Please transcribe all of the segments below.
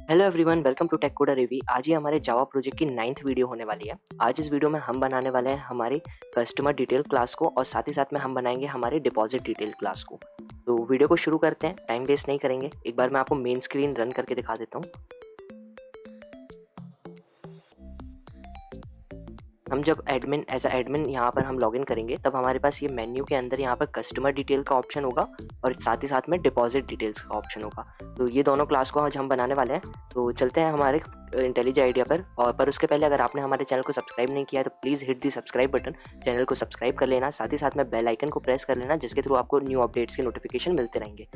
Hello everyone, welcome to Tech Coder review. आज ये हमारे जावा प्रोजेक्ट की 9th वीडियो होने वाली है। आज इस वीडियो में हम बनाने वाले हैं हमारी कस्टमर डिटेल क्लास को और साथ ही साथ में हम बनाएंगे हमारे डिपॉजिट डिटेल क्लास को। तो वीडियो को शुरू करते हैं, टाइम वेस्ट नहीं करेंगे। एक बार मैं आपको मेन स्क्रीन रन करके दिखा देता हूँ। हम जब एज एडमिन यहाँ पर हम लॉगिन करेंगे तब हमारे पास ये मेन्यू के अंदर यहाँ पर कस्टमर डिटेल का ऑप्शन होगा और साथ ही साथ में डिपॉजिट डिटेल्स का ऑप्शन होगा। तो ये दोनों क्लास को आज हम बनाने वाले हैं। तो चलते हैं हमारे इंटेलिजेंट आइडिया पर उसके पहले अगर आपने हमारे चैनल को सब्सक्राइब नहीं किया है तो please hit the subscribe button, channel को सब्सक्राइब कर लेना। साथ ही साथ में बेल आइकन को प्रेस कर लेना, जिसके थ्रू आपको न्यू अपडेट्स के नोटिफिकेशन मिलते रहेंगे।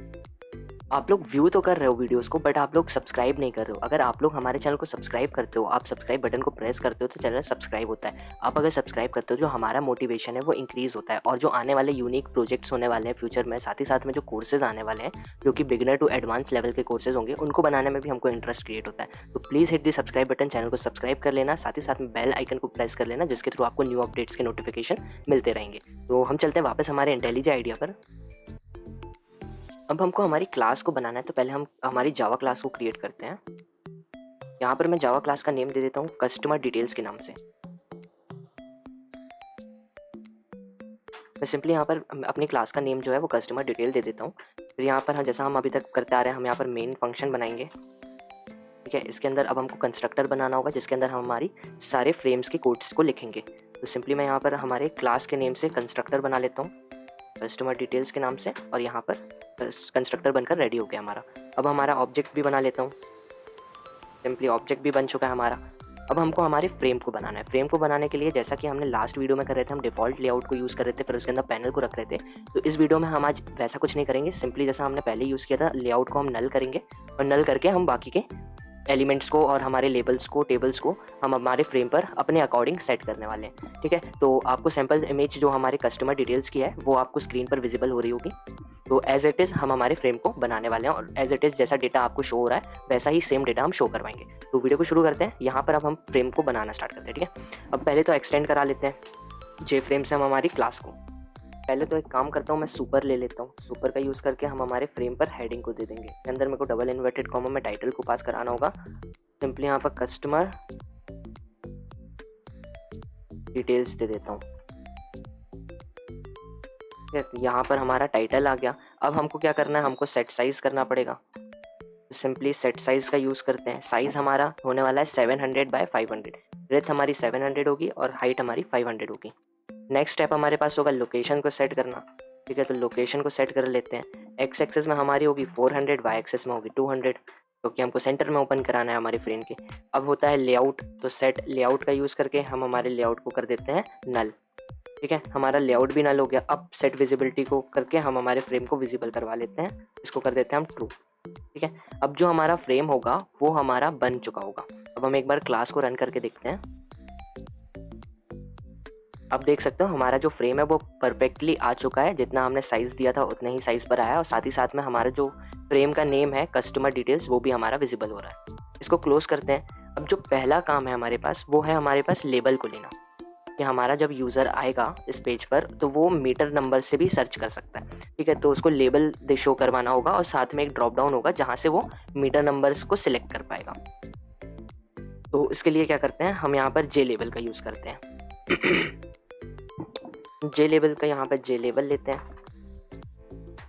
आप लोग व्यू तो कर रहे हो वीडियोस को, बट आप लोग सब्सक्राइब नहीं कर रहे हो। अगर आप लोग हमारे चैनल को सब्सक्राइब करते हो, आप सब्सक्राइब बटन को प्रेस करते हो तो चैनल सब्सक्राइब होता है। आप अगर सब्सक्राइब करते हो जो हमारा मोटिवेशन है वो इंक्रीज़ होता है और जो आने वाले यूनिक प्रोजेक्ट्स होने वाले हैं फ्यूचर में, साथ ही साथ में जो कोर्सेज आने वाले हैं जो कि बिगिनर टू एडवांस लेवल के कोर्सेज होंगे, उनको बनाने में भी हमको इंटरेस्ट क्रिएट होता है। तो please hit the subscribe button, channel को सब्सक्राइब कर लेना, साथ ही साथ में बेल आइकन को प्रेस कर लेना, जिसके थ्रू आपको न्यू अपडेट्स के नोटिफिकेशन मिलते रहेंगे। तो हम चलते हैं वापस हमारे इंटेलिजेंट आइडिया पर। अब हमको हमारी क्लास को बनाना है, तो पहले हम हमारी जावा क्लास को क्रिएट करते हैं। यहाँ पर मैं जावा क्लास का नेम दे देता हूँ कस्टमर डिटेल्स के नाम से। मैं सिंपली यहाँ पर अपनी क्लास का नेम जो है वो कस्टमर डिटेल दे देता हूँ। फिर यहाँ पर जैसा हम अभी तक करते आ रहे हैं, हम यहाँ पर मेन फंक्शन बनाएंगे। ठीक है, इसके अंदर अब हमको कंस्ट्रक्टर बनाना होगा जिसके अंदर हम हमारी सारे फ्रेम्स के कोड्स को लिखेंगे। तो सिंपली मैं यहाँ पर हमारे क्लास के नेम से कंस्ट्रक्टर बना लेता हूँ कस्टमर डिटेल्स के नाम से, और यहाँ पर कंस्ट्रक्टर बनकर रेडी हो गया हमारा। अब हमारा ऑब्जेक्ट भी बना लेता हूँ। सिंपली ऑब्जेक्ट भी बन चुका है हमारा। अब हमको हमारे फ्रेम को बनाना है। फ्रेम को बनाने के लिए जैसा कि हमने लास्ट वीडियो में कर रहे थे, हम डिफ़ॉल्ट लेआउट को यूज़ कर रहे थे, फिर उसके अंदर पैनल को रख रहे थे। तो इस वीडियो में हम आज वैसा कुछ नहीं करेंगे। सिंपली जैसा हमने पहले यूज़ किया था, लेआउट को हम नल करेंगे और नल करके हम बाकी के एलिमेंट्स को और हमारे लेबल्स को, टेबल्स को हम हमारे फ्रेम पर अपने अकॉर्डिंग सेट करने वाले हैं। ठीक है, तो आपको सैम्पल इमेज जो हमारे कस्टमर डिटेल्स की है वो आपको स्क्रीन पर विजिबल हो रही होगी। तो एज इट इज़ हम हमारे फ्रेम को बनाने वाले हैं और एज इट इज़ जैसा डेटा आपको शो हो रहा है वैसा ही सेम डेटा हम शो करवाएंगे। तो वीडियो को शुरू करते हैं। यहाँ पर अब हम फ्रेम को बनाना स्टार्ट करते हैं। ठीक है, अब पहले तो एक्सटेंड करा लेते हैं जे फ्रेम से हम हमारी क्लास को। पहले तो एक काम करता हूँ, मैं सुपर ले लेता हूँ। सुपर का यूज़ करके हम हमारे फ्रेम पर हेडिंग को दे देंगे। इसके अंदर मेरे को डबल इन्वर्टेड कॉमा में टाइटल को पास कराना होगा। सिंपली यहाँ पर कस्टमर डिटेल्स दे देता हूँ। यहाँ पर हमारा टाइटल आ गया। अब हमको क्या करना है, हमको सेट साइज़ करना पड़ेगा। तो सिंपली सेट साइज़ का यूज़ करते हैं। साइज़ हमारा होने वाला है 700 बाय 500। ब्रेथ हमारी 700 होगी और हाइट हमारी 500 होगी। नेक्स्ट स्टेप हमारे पास होगा लोकेशन को सेट करना। ठीक है, तो लोकेशन को सेट कर लेते हैं। एक्स एक्सेस में हमारी होगी 400, वाई एक्सेस में होगी 200, क्योंकि हमको सेंटर में ओपन कराना है हमारे फ्रेम के। अब होता है लेआउट, तो सेट लेआउट का यूज़ करके हम हमारे लेआउट को कर देते हैं नल। ठीक है, हमारा लेआउट भी नल हो गया। अब सेट विजिबिलिटी को करके हम हमारे फ्रेम को विजिबल करवा लेते हैं। इसको कर देते हैं हम ट्रू। ठीक है, अब जो हमारा फ्रेम होगा वो हमारा बन चुका होगा। अब हम एक बार क्लास को रन करके देखते हैं। अब देख सकते हो हमारा जो फ्रेम है वो परफेक्टली आ चुका है। जितना हमने साइज़ दिया था उतने ही साइज़ पर आया और साथ ही साथ में हमारा जो फ्रेम का नेम है कस्टमर डिटेल्स वो भी हमारा विजिबल हो रहा है। इसको क्लोज करते हैं। अब जो पहला काम है हमारे पास वो है हमारे पास लेबल को लेना, कि हमारा जब यूज़र आएगा इस पेज पर तो वो मीटर नंबर से भी सर्च कर सकता है। ठीक है, तो उसको लेबल शो करवाना होगा और साथ में एक ड्रॉप डाउन होगा जहाँ से वो मीटर नंबर्स को सिलेक्ट कर पाएगा। तो इसके लिए क्या करते हैं, हम यहाँ पर जे लेबल का यूज़ करते हैं। जे लेबल का यहाँ पर जे लेबल लेते हैं।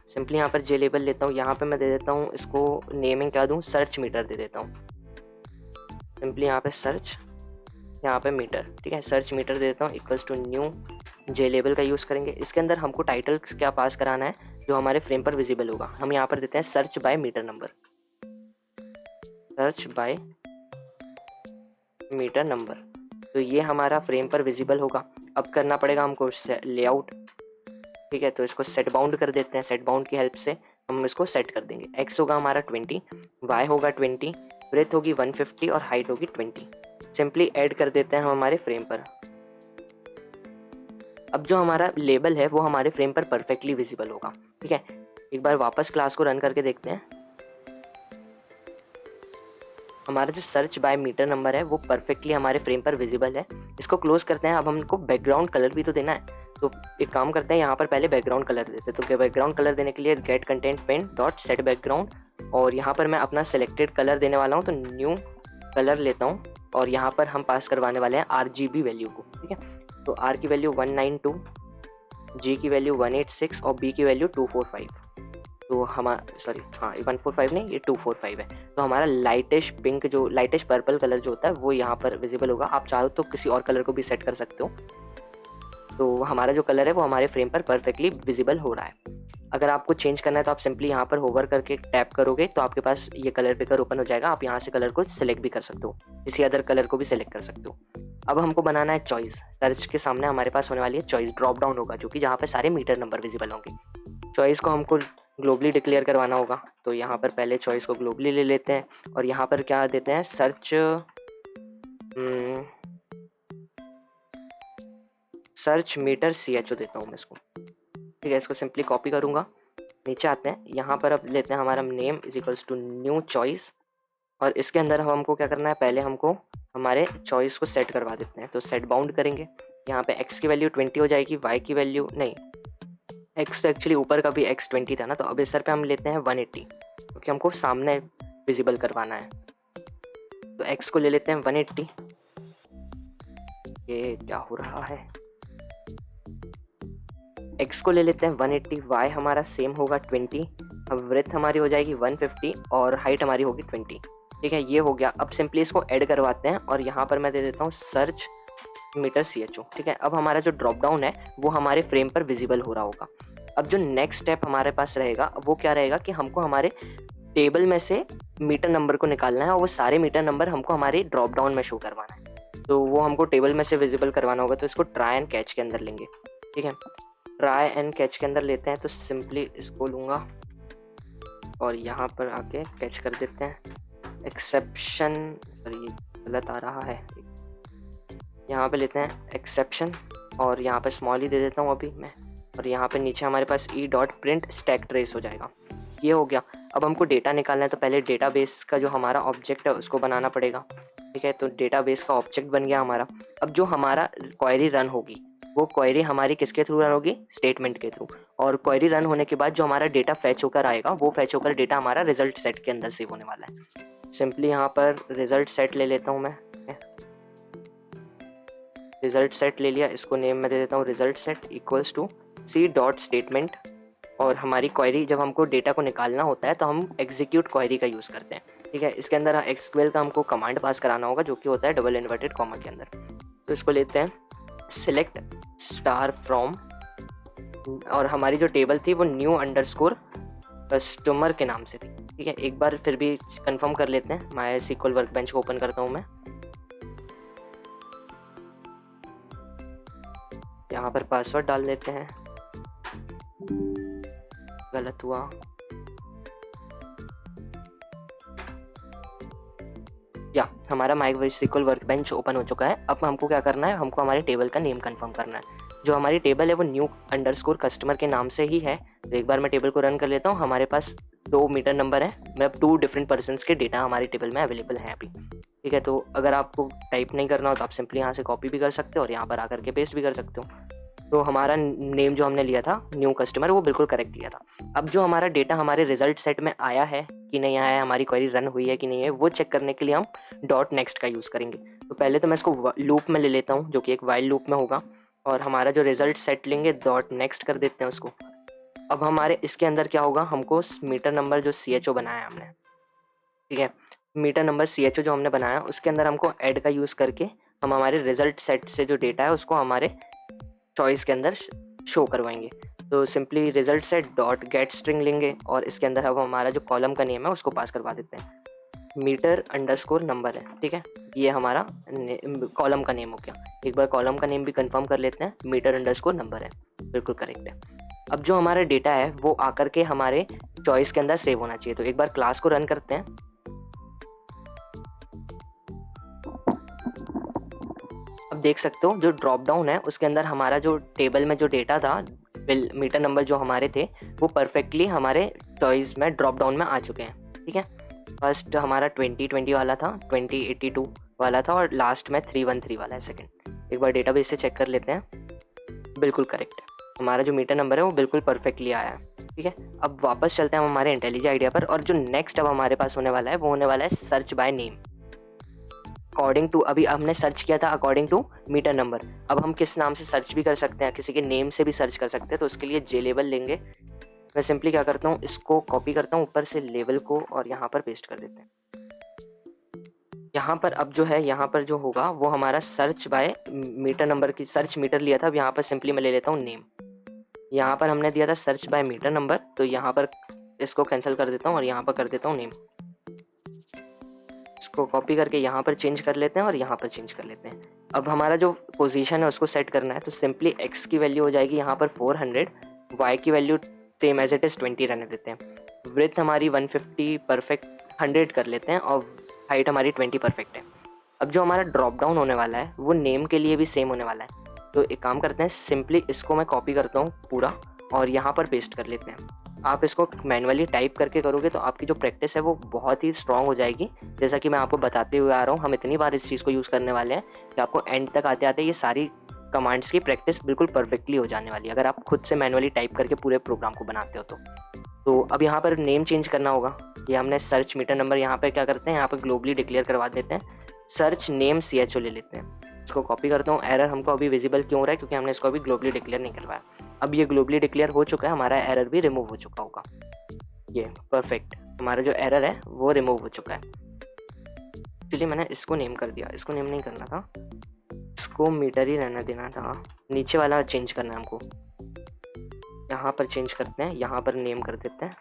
सिंपली यहाँ पर जे लेबल लेता हूँ। यहाँ पे मैं दे देता हूँ, इसको नेमिंग क्या दूँ, सर्च मीटर दे देता हूँ। सिंपली यहाँ पे सर्च, यहाँ पे मीटर। ठीक है, सर्च मीटर दे देता हूँ equals to new J label का यूज़ करेंगे। इसके अंदर हमको टाइटल क्या पास कराना है जो हमारे फ्रेम पर विजिबल होगा। हम यहाँ पर देते हैं search by meter number. Search by meter number, तो ये हमारा फ्रेम पर विजिबल होगा। अब करना पड़ेगा हमको लेआउट। ठीक है, तो इसको सेट बाउंड कर देते हैं। सेट बाउंड की हेल्प से हम इसको सेट कर देंगे। एक्स होगा हमारा 20, वाई होगा 20, ब्रेथ होगी 150 और हाइट होगी 20। सिंपली ऐड कर देते हैं हम हमारे फ्रेम पर। अब जो हमारा लेबल है वो हमारे फ्रेम पर परफेक्टली विजिबल होगा। ठीक है, एक बार वापस क्लास को रन करके देखते हैं। हमारा जो सर्च बाय मीटर नंबर है वो परफेक्टली हमारे फ्रेम पर विजिबल है। इसको क्लोज करते हैं। अब हमको बैकग्राउंड कलर भी तो देना है, तो एक काम करते हैं, यहाँ पर पहले बैकग्राउंड कलर देते हैं। तो बैकग्राउंड कलर देने के लिए get content pane dot set background और यहाँ पर मैं अपना सेलेक्टेड कलर देने वाला हूँ, तो न्यू कलर लेता हूँ और यहाँ पर हम पास करवाने वाले हैं RGB वैल्यू को, ठीक है। तो R की वैल्यू 192, G की वैल्यू 186 और B की वैल्यू 245। तो हमारा 145 नहीं, ये 245 है। तो हमारा लाइटिश पिंक जो लाइटिश पर्पल कलर जो होता है वो यहाँ पर विजिबल होगा। आप चाहो तो किसी और कलर को भी सेट कर सकते हो। तो हमारा जो कलर है वो हमारे फ्रेम पर परफेक्टली विजिबल हो रहा है। अगर आपको चेंज करना है तो आप सिंपली यहाँ पर होवर करके टैप करोगे तो आपके पास ये कलर पिकर ओपन हो जाएगा। आप यहाँ से कलर को सिलेक्ट भी कर सकते हो, किसी अदर कलर को भी सिलेक्ट कर सकते हो। अब हमको बनाना है चॉइस। सर्च के सामने हमारे पास होने वाली है चॉइस, ड्रॉप डाउन होगा जो कि जहाँ पे सारे मीटर नंबर विजिबल होंगे। चॉइस को हमको ग्लोबली डिक्लेयर करवाना होगा, तो यहाँ पर पहले चॉइस को ग्लोबली ले लेते हैं और यहाँ पर क्या देते हैं, सर्च मीटर CHO देता हूँ मैं इसको, ठीक है। इसको सिंपली कॉपी करूँगा, नीचे आते हैं, यहाँ पर अब लेते हैं हमारा name is equals to new choice और इसके अंदर हमको क्या करना है, पहले हमको हमारे चॉइस को सेट करवा देते हैं। तो सेट बाउंड करेंगे, यहाँ पे x की वैल्यू 20 हो जाएगी, y की वैल्यू नहीं, x तो एक्चुअली ऊपर का भी x 20 था ना, तो अब इस सर पे हम लेते हैं 180 क्योंकि हमको सामने विजिबल करवाना है। तो x को ले लेते हैं 180। ये क्या हो रहा है, x को ले लेते हैं 180, y हमारा सेम होगा 20, अब ब्रेथ हमारी हो जाएगी 150 और हाइट हमारी होगी 20, ठीक है। ये हो गया। अब सिंपली इसको ऐड करवाते हैं और यहाँ पर मैं दे देता हूँ सर्च मीटर CHO, ठीक है। अब हमारा जो ड्रॉप डाउन है वो हमारे फ्रेम पर विजिबल हो रहा होगा। अब जो नेक्स्ट स्टेप हमारे पास रहेगा वो क्या रहेगा कि हमको हमारे टेबल में से मीटर नंबर को निकालना है और वो सारे मीटर नंबर हमको हमारे ड्रॉप डाउन में शो करवाना है। तो वो हमको टेबल में से विजिबल करवाना होगा, तो इसको ट्राई एंड कैच के अंदर लेंगे, ठीक है। ट्राई एंड कैच के अंदर लेते हैं, तो सिंपली इसको लूँगा और यहाँ पर आके कैच कर देते हैं। एक्सेप्शन, सॉरी ये गलत आ रहा है, यहाँ पे लेते हैं एक्सेप्शन और यहाँ पे स्मॉल ही दे देता हूँ अभी मैं, और यहाँ पे नीचे हमारे पास e.print स्टैक ट्रेस हो जाएगा। ये हो गया। अब हमको डेटा निकालना है, तो पहले डेटाबेस का जो हमारा ऑब्जेक्ट है उसको बनाना पड़ेगा, ठीक है। तो डेटाबेस का ऑब्जेक्ट बन गया हमारा। अब जो हमारा क्वेरी रन होगी वो क्वेरी हमारी किसके थ्रू रन होगी, स्टेटमेंट के थ्रू। और क्वेरी रन होने के बाद जो हमारा डेटा फैच होकर आएगा वो फैच होकर डेटा हमारा रिजल्ट सेट के अंदर सेव होने वाला है। सिंपली यहाँ पर रिजल्ट सेट ले लेता हूँ मैं, रिजल्ट सेट ले लिया, इसको नेम में दे देता हूँ result set equals to C.statement। और हमारी क्वेरी जब हमको डेटा को निकालना होता है तो हम एग्जीक्यूट क्वेरी का यूज़ करते हैं, ठीक है। इसके अंदर SQL का हमको कमांड पास कराना होगा जो कि होता है डबल इन्वर्टेड कॉमा के अंदर। तो इसको लेते हैं सिलेक्ट स्टार फ्रॉम, और हमारी जो टेबल थी वो न्यू अंडरस्कोर कस्टमर के नाम से थी, ठीक है। एक बार फिर भी कंफर्म कर लेते हैं। MySQL वर्कबेंच को ओपन करता हूँ मैं, यहाँ पर पासवर्ड डाल देते हैं, गलत हुआ, या हमारा MySQL वर्कबेंच ओपन हो चुका है। अब हमको क्या करना है, हमको हमारे टेबल का नेम कंफर्म करना है। जो हमारी टेबल है वो न्यू अंडरस्कोर कस्टमर के नाम से ही है। तो एक बार मैं टेबल को रन कर लेता हूँ। हमारे पास 2 मीटर नंबर है, मतलब 2 डिफरेंट पर्सन्स के डेटा हमारी टेबल में अवेलेबल हैं अभी, ठीक है। तो अगर आपको टाइप नहीं करना हो तो आप सिंपली यहाँ से कॉपी भी कर सकते हो और यहाँ पर आकर के पेस्ट भी कर सकते हो। तो हमारा नेम जो हमने लिया था न्यू कस्टमर वो बिल्कुल करेक्ट लिया था। अब जो हमारा डेटा हमारे रिजल्ट सेट में आया है कि नहीं आया है, हमारी क्वेरी रन हुई है कि नहीं है, वो चेक करने के लिए हम .next का यूज़ करेंगे। तो पहले तो मैं इसको लूप में ले लेता हूँ जो कि एक वाइल लूप में होगा, और हमारा जो रिजल्ट सेट लेंगे .next कर देते हैं उसको। अब हमारे इसके अंदर क्या होगा, हमको मीटर नंबर जो CHO बनाया हमने, ठीक है, मीटर नंबर CHO जो हमने बनाया उसके अंदर हमको ऐड का यूज़ करके हम हमारे रिजल्ट सेट से जो डेटा है उसको हमारे चॉइस के अंदर शो करवाएंगे। तो simply result set dot gate string लेंगे और इसके अंदर अब हमारा जो कॉलम का नेम है उसको पास करवा देते हैं, मीटर अंडरस्कोर नंबर है, ठीक है। ये हमारा कॉलम का नेम हो गया। एक बार कॉलम का नेम भी कंफर्म कर लेते हैं, मीटर अंडरस्कोर नंबर है, बिल्कुल करेक्ट है। अब जो हमारा डेटा है वो आकर के हमारे चॉइस के अंदर सेव होना चाहिए। तो एक बार क्लास को रन करते हैं। अब देख सकते हो जो ड्रॉप डाउन है उसके अंदर हमारा जो टेबल में जो डेटा था, मीटर नंबर जो हमारे थे वो परफेक्टली हमारे चॉइस में ड्रॉप डाउन में आ चुके हैं, ठीक है। फर्स्ट हमारा 2020 वाला था, 2082 वाला था और लास्ट में 313 वाला है सेकंड। एक बार डेटाबेस से चेक कर लेते हैं, बिल्कुल करेक्ट है। हमारा जो मीटर नंबर है वो बिल्कुल परफेक्टली आया है, ठीक ठीक है। अब वापस चलते हैं हम हमारे इंटेलिजेंट आइडिया पर, और जो नेक्स्ट अब हमारे पास होने वाला है वो होने वाला है search by name. According to, अभी हमने सर्च किया था अकॉर्डिंग टू मीटर नंबर, अब हम किस नाम से सर्च भी कर सकते हैं, किसी के नेम से भी सर्च कर सकते हैं। तो उसके लिए जे लेबल लेंगे। मैं सिंपली क्या करता हूँ, इसको कॉपी करता हूँ ऊपर से लेबल को, और यहाँ पर पेस्ट कर देते हैं। यहाँ पर अब जो है, यहाँ पर जो होगा वो हमारा सर्च बाय मीटर नंबर की, सर्च मीटर लिया था, अब यहाँ पर सिंपली मैं ले लेता हूँ नेम। यहाँ पर हमने दिया था सर्च बाय मीटर नंबर, तो यहाँ पर इसको कैंसिल कर देता हूँ और यहाँ पर कर देता हूँ नेम। इसको कॉपी करके यहाँ पर चेंज कर लेते हैं और यहाँ पर चेंज कर लेते हैं। अब हमारा जो पोजीशन है उसको सेट करना है, तो सिंपली x की वैल्यू हो जाएगी यहाँ पर 400, y की value same as it is 20 रहने देते हैं। ब्रेथ हमारी 150 परफेक्ट 100 कर लेते हैं, और हाइट हमारी 20 परफेक्ट है। अब जो हमारा ड्रॉप डाउन होने वाला है वो नेम के लिए भी सेम होने वाला है। तो एक काम करते हैं, सिंपली इसको मैं कॉपी करता हूँ पूरा और यहाँ पर पेस्ट कर लेते हैं। आप इसको मैनुअली टाइप करके करोगे तो आपकी जो प्रैक्टिस है वो बहुत ही स्ट्रांग हो जाएगी। जैसा कि मैं आपको बताते हुए आ रहा हूँ, हम इतनी बार इस चीज़ को यूज़ करने वाले हैं कि आपको एंड तक आते आते ये सारी कमांड्स की प्रैक्टिस बिल्कुल परफेक्टली हो जाने वाली है, अगर आप खुद से मैनुअली टाइप करके पूरे प्रोग्राम को बनाते हो तो अब यहाँ पर नेम चेंज करना होगा। ये हमने सर्च मीटर नंबर यहाँ पर क्या करते हैं, यहाँ पर ग्लोबली डिक्लेयर करवा देते हैं, सर्च नेम CHO ले लेते हैं। इसको कॉपी करता हूँ। एरर हमको अभी विजिबल क्यों हो रहा है, क्योंकि हमने इसको अभी ग्लोबली डिक्लेयर नहीं करवाया। अब ये ग्लोबली डिक्लेयर हो चुका है, हमारा एरर भी रिमूव हो चुका होगा। ये परफेक्ट, हमारा जो एरर है वो रिमूव हो चुका है। एक्चुअली मैंने इसको नेम कर दिया, इसको नेम नहीं करना था, इसको मीटर ही रहना देना था। नीचे वाला चेंज करना है हमको, यहाँ पर चेंज करते हैं, यहाँ पर नेम कर देते हैं,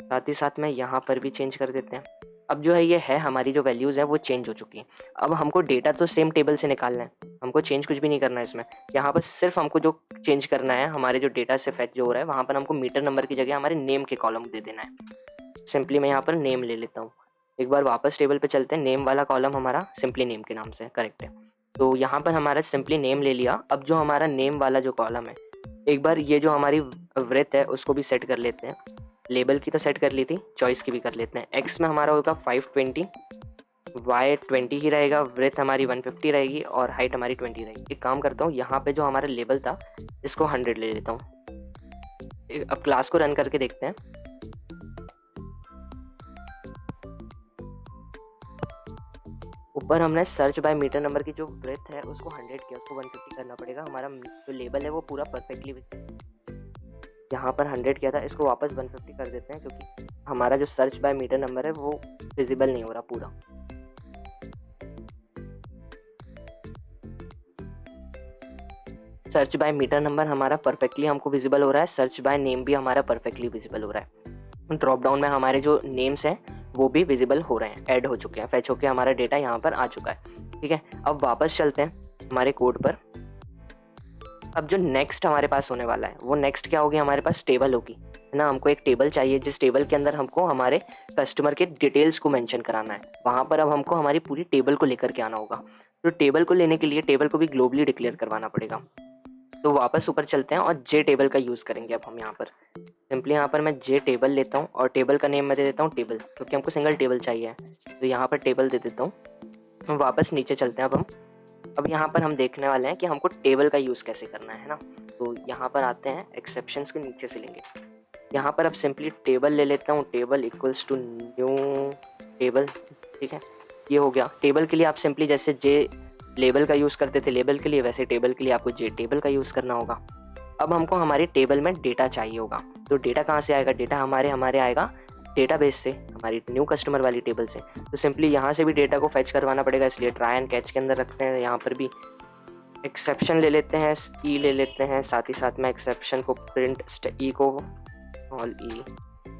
साथ ही साथ में यहाँ पर भी चेंज कर देते हैं। अब जो है ये है हमारी जो वैल्यूज़ है वो चेंज हो चुकी हैं। अब हमको डेटा तो सेम टेबल से निकालना है, हमको चेंज कुछ भी नहीं करना है इसमें। यहाँ पर सिर्फ हमको जो चेंज करना है, हमारे जो डेटा से फैच जो हो रहा है वहाँ पर हमको मीटर नंबर की जगह हमारे नेम के कॉलम दे देना है। सिंपली मैं यहाँ पर नेम ले लेता हूँ। एक बार वापस टेबल पर चलते हैं, नेम वाला कॉलम हमारा सिंपली नेम के नाम से करेक्ट है, तो यहाँ पर हमारा सिंपली नेम ले लिया। अब जो हमारा नेम वाला जो कॉलम है, एक बार ये जो हमारी वृत्त है उसको भी सेट कर लेते हैं। लेबल की तो सेट कर ली थी, चॉइस की भी कर लेते हैं। एक्स में हमारा होगा 520, वाई 20 ही रहेगा, ब्रेथ हमारी 150 रहेगी और हाइट हमारी 20 रहेगी। एक काम करता हूँ, यहाँ पे जो हमारा लेबल था इसको 100 ले लेता हूँ। अब क्लास को रन करके देखते हैं। ऊपर हमने सर्च बाय मीटर नंबर की जो ब्रेथ है उसको 100 किया, उसको 150 करना पड़ेगा। हमारा जो लेबल है वो पूरा परफेक्टली यहाँ पर 100 किया था, इसको वापस 150 कर देते हैं, क्योंकि हमारा जो सर्च बाय मीटर नंबर है वो विजिबल नहीं हो रहा पूरा। सर्च बाय मीटर नंबर हमारा परफेक्टली हमको विजिबल हो रहा है, सर्च बाय नेम भी हमारा परफेक्टली विजिबल हो रहा है। ड्रॉप डाउन में हमारे जो नेम्स हैं वो भी विजिबल हो रहे हैं, ऐड हो चुके हैं, फैच होके हमारा डेटा यहाँ पर आ चुका है। ठीक है, अब वापस चलते हैं हमारे कोड पर। अब जो नेक्स्ट हमारे पास होने वाला है वो नेक्स्ट क्या होगी, हमारे पास टेबल होगी, है ना। हमको एक टेबल चाहिए जिस टेबल के अंदर हमको हमारे कस्टमर के डिटेल्स को मेंशन कराना है। वहाँ पर अब हमको हमारी पूरी टेबल को लेकर के आना होगा। तो टेबल को लेने के लिए टेबल को भी ग्लोबली डिक्लेयर करवाना पड़ेगा। तो वापस ऊपर चलते हैं और जे टेबल का यूज़ करेंगे। अब हम यहाँ पर सिंपली यहाँ पर मैं जे टेबल लेता हूँ और टेबल का नेम मैं दे देता हूँ टेबल, क्योंकि हमको सिंगल टेबल चाहिए। तो यहाँ पर टेबल दे देता हूँ। वापस नीचे चलते हैं अब यहाँ पर हम देखने वाले हैं कि हमको टेबल का यूज़ कैसे करना है ना। तो यहाँ पर आते हैं, एक्सेप्शंस के नीचे से लेंगे। यहाँ पर अब सिंपली टेबल ले लेता हूँ, table equals to new table. ठीक है, ये हो गया। टेबल के लिए आप सिंपली जैसे जे लेबल का यूज़ करते थे लेबल के लिए, वैसे टेबल के लिए आपको जे टेबल का यूज़ करना होगा। अब हमको हमारी टेबल में डेटा चाहिए होगा, तो डेटा कहाँ से आएगा, डेटा हमारे आएगा डेटाबेस से, हमारी न्यू कस्टमर वाली टेबल से। तो सिंपली यहाँ से भी डेटा को फैच करवाना पड़ेगा, इसलिए ट्राई एंड कैच के अंदर रखते हैं। यहाँ पर भी एक्सेप्शन ले लेते हैं, ई ले लेते हैं, साथ ही साथ में एक्सेप्शन को प्रिंट ई को all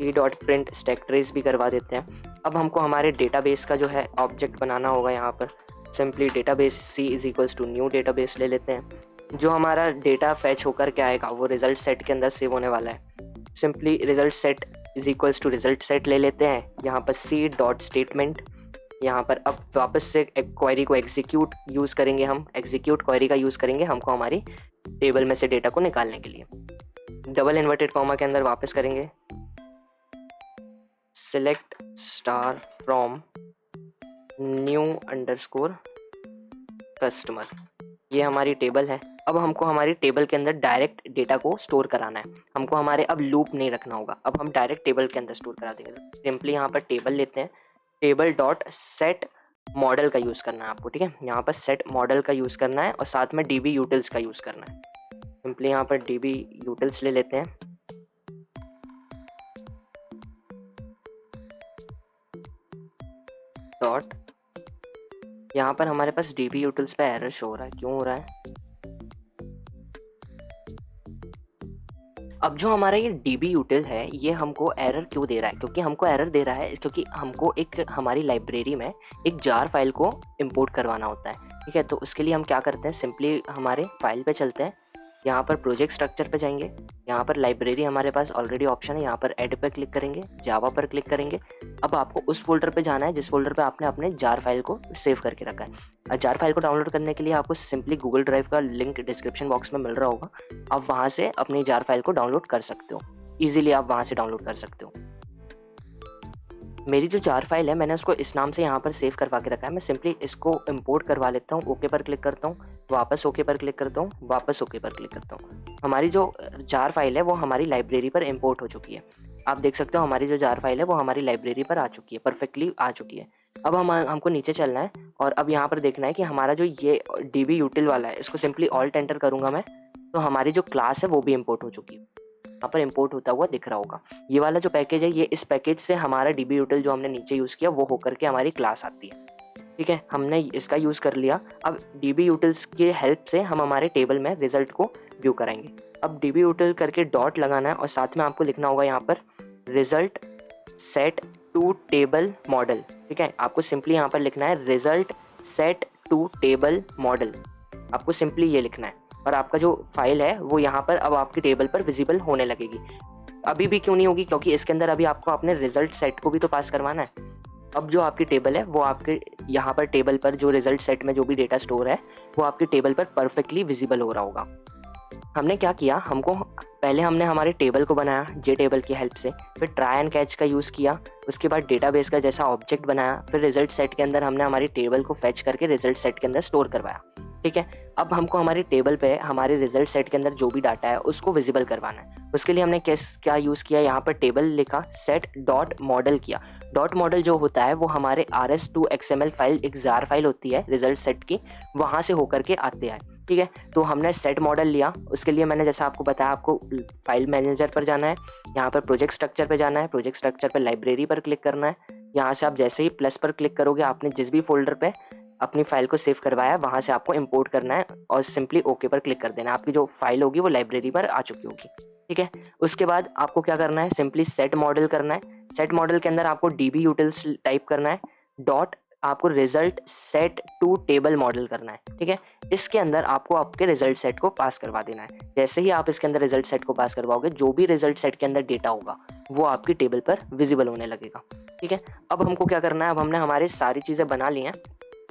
E dot print stack trace भी करवा देते हैं। अब हमको हमारे डेटाबेस का जो है ऑब्जेक्ट बनाना होगा। यहाँ पर simply database C is equals to new database ले लेते हैं। जो हमारा डेटा फैच होकर के आएगा वो रिजल्ट सेट के अंदर सेव होने वाला है। Simply result set is equals to result set ले लेते हैं। यहाँ पर सी डॉट स्टेटमेंट, यहाँ पर अब वापस से क्वेरी को एग्जीक्यूट यूज़ करेंगे, हम एग्जीक्यूट क्वेरी का यूज़ करेंगे हमको हमारी टेबल में से डेटा को निकालने के लिए। डबल इन्वर्टेड कॉमा के अंदर वापस करेंगे, select star from new underscore customer. ये हमारी टेबल है। अब हमको हमारी टेबल के अंदर डायरेक्ट डेटा को स्टोर कराना है, हमको हमारे अब लूप नहीं रखना होगा, अब हम डायरेक्ट टेबल के अंदर स्टोर करा देंगे। सिंपली यहाँ पर टेबल लेते हैं, टेबल डॉट सेट मॉडल का यूज़ करना है आपको, ठीक है। यहाँ पर सेट मॉडल का यूज़ करना है और साथ में डीबी यूटिल्स का यूज़ करना है। सिंपली यहाँ पर डीबी यूटिल्स ले लेते हैं, डॉट, यहाँ पर हमारे पास डीबी यूटिल्स पे एरर शो हो रहा है, क्यों हो रहा है? अब जो हमारा ये डीबी यूटिल है ये हमको एरर क्यों दे रहा है? क्योंकि हमको एरर दे रहा है क्योंकि हमको एक हमारी लाइब्रेरी में एक जार फाइल को इंपोर्ट करवाना होता है, ठीक है। तो उसके लिए हम क्या करते हैं, सिंपली हमारे फाइल पे चलते हैं, यहाँ पर प्रोजेक्ट स्ट्रक्चर पे जाएंगे, यहाँ पर लाइब्रेरी हमारे पास ऑलरेडी ऑप्शन है, यहाँ पर ऐड पे क्लिक करेंगे, जावा पर क्लिक करेंगे। अब आपको उस फोल्डर पे जाना है जिस फोल्डर पे आपने अपने जार फाइल को सेव करके रखा है। जार फाइल को डाउनलोड करने के लिए आपको सिंपली गूगल ड्राइव का लिंक डिस्क्रिप्शन बॉक्स में मिल रहा होगा, आप वहाँ से अपनी जार फाइल को डाउनलोड कर सकते हो, ईजिली आप वहाँ से डाउनलोड कर सकते हो। मेरी जो जार फाइल है मैंने उसको इस नाम से यहाँ पर सेव करवा के रखा है, मैं सिंपली इसको इंपोर्ट करवा लेता हूँ, ओके पर क्लिक करता हूँ, वापस ओके पर क्लिक करता हूँ, वापस ओके पर क्लिक करता हूँ। हमारी जो जार फाइल है वो हमारी लाइब्रेरी पर इंपोर्ट हो चुकी है। आप देख सकते हो हमारी जो जार फाइल है वो हमारी लाइब्रेरी पर आ चुकी है, परफेक्टली आ चुकी है। अब हमको नीचे चलना है और अब यहाँ पर देखना है कि हमारा जो ये डीबी यूटिल वाला है इसको सिंपली ऑल्ट एंटर करूँगा मैं, तो हमारी जो क्लास है वो भी इम्पोर्ट हो चुकी है, यहाँ पर इंपोर्ट होता हुआ दिख रहा होगा। ये वाला जो पैकेज है ये इस पैकेज से हमारा डीबी यूटिल जो हमने नीचे यूज़ किया वो होकर के हमारी क्लास आती है, ठीक है। हमने इसका यूज़ कर लिया। अब डीबी यूटिल्स के हेल्प से हम हमारे टेबल में रिजल्ट को व्यू कराएंगे। अब डीबी यूटिल करके डॉट लगाना है और साथ में आपको लिखना होगा यहाँ पर result set to table model, ठीक है। आपको सिंपली यहाँ पर लिखना है result set to table model, आपको सिंपली ये लिखना है और आपका जो फाइल है वो यहाँ पर अब आपकी टेबल पर विजिबल होने लगेगी। अभी भी क्यों नहीं होगी, क्योंकि इसके अंदर अभी आपको अपने रिजल्ट सेट को भी तो पास करवाना है। अब जो आपकी टेबल है वो आपके यहाँ पर टेबल पर जो रिजल्ट सेट में जो भी डेटा स्टोर है वो आपकी टेबल पर परफेक्टली विजिबल हो रहा होगा। हमने क्या किया, पहले हमने हमारे टेबल को बनाया जे टेबल की हेल्प से, फिर ट्राई एंड कैच का यूज़ किया, उसके बाद डेटाबेस का जैसा ऑब्जेक्ट बनाया, फिर रिजल्ट सेट के अंदर हमने हमारी टेबल को फेच करके रिजल्ट सेट के अंदर स्टोर करवाया, ठीक है। अब हमको हमारी टेबल पे हमारे रिजल्ट सेट के अंदर जो भी डाटा है उसको विजिबल करवाना है। उसके लिए हमने क्या यूज़ किया, यहाँ पर टेबल लिखा, सेट डॉट मॉडल किया। डॉट मॉडल जो होता है वो हमारे RS2 XML फाइल, एक जार फाइल होती है रिजल्ट सेट की, वहाँ से होकर के आते हैं, ठीक है। तो हमने सेट मॉडल लिया, उसके लिए मैंने जैसा आपको बताया आपको फाइल मैनेजर पर जाना है, यहाँ पर प्रोजेक्ट स्ट्रक्चर पर जाना है, प्रोजेक्ट स्ट्रक्चर पर लाइब्रेरी पर क्लिक करना है। यहाँ से आप जैसे ही प्लस पर क्लिक करोगे आपने जिस भी फोल्डर पे अपनी फाइल को सेव करवाया है वहाँ से आपको इंपोर्ट करना है और सिंपली ओके पर क्लिक कर देना है। आपकी जो फाइल होगी वो लाइब्रेरी पर आ चुकी होगी, ठीक है। उसके बाद आपको क्या करना है, सिंपली सेट मॉडल करना है। सेट मॉडल के अंदर आपको डीबी यूटिल्स टाइप करना है, डॉट आपको result set to table model करना है, ठीक है। इसके अंदर आपको आपके रिजल्ट सेट को पास करवा देना है। जैसे ही आप इसके अंदर रिजल्ट सेट को पास करवाओगे जो भी रिजल्ट सेट के अंदर डेटा होगा वो आपकी टेबल पर विजिबल होने लगेगा, ठीक है। अब हमको क्या करना है, अब हमने हमारी सारी चीज़ें बना ली हैं,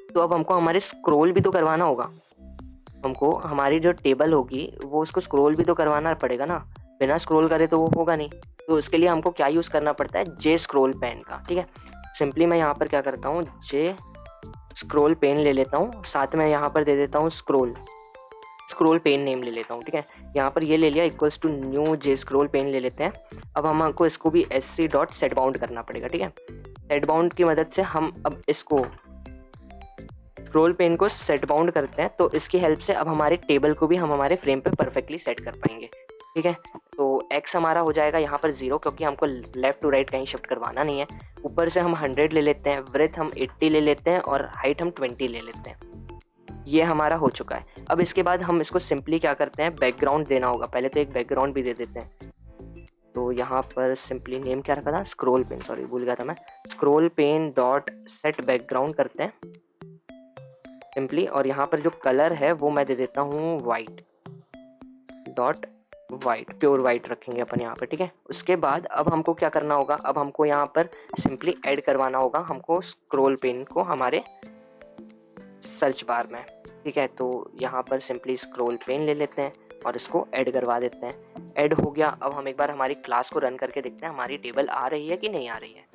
तो अब हमको हमारे स्क्रॉल भी तो करवाना होगा। हमको हमारी जो टेबल होगी वो उसको स्क्रॉल भी तो करवाना पड़ेगा ना, बिना स्क्रॉल करे तो वो होगा नहीं। तो उसके लिए हमको क्या यूज़ करना पड़ता है, जे स्क्रॉल पेन का, ठीक है। सिंपली मैं यहाँ पर क्या करता हूँ, जे स्क्रॉल पेन ले लेता हूँ, साथ में यहाँ पर दे देता हूँ स्क्रॉल पेन नेम ले लेता हूँ, ठीक है। यहाँ पर ये ले लिया, equals to new J scroll pane ले लेते हैं। अब हमको इसको भी sc.setBound करना पड़ेगा, ठीक है। सेट बाउंड की मदद से हम अब इसको स्क्रॉल पेन को सेट बाउंड करते हैं, तो इसकी हेल्प से अब हमारे टेबल को भी हम हमारे फ्रेम पे परफेक्टली सेट कर पाएंगे, ठीक है। तो x हमारा हो जाएगा यहाँ पर 0, क्योंकि हमको लेफ़्ट टू राइट कहीं शिफ्ट करवाना नहीं है। ऊपर से हम 100 ले लेते हैं, ब्रेथ हम 80 ले लेते हैं और हाइट हम 20 ले लेते हैं। ये हमारा हो चुका है। अब इसके बाद हम इसको सिंपली क्या करते हैं, बैकग्राउंड देना होगा। पहले तो एक बैकग्राउंड भी दे देते हैं। तो यहाँ पर सिंपली नेम क्या रखा था, स्क्रॉल पेन, सॉरी भूल गया था मैं, scroll pane dot set background करते हैं सिंपली। और यहाँ पर जो कलर है वो मैं दे देता हूँ white, dot white, pure white रखेंगे अपन यहाँ पर, ठीक है। उसके बाद अब हमको क्या करना होगा, अब हमको यहाँ पर सिंपली ऐड करवाना होगा हमको स्क्रॉल पेन को हमारे सर्च बार में, ठीक है। तो यहाँ पर सिंपली स्क्रॉल पेन ले लेते हैं और इसको ऐड करवा देते हैं। ऐड हो गया। अब हम एक बार हमारी क्लास को रन करके देखते हैं हमारी टेबल आ रही है कि नहीं आ रही है।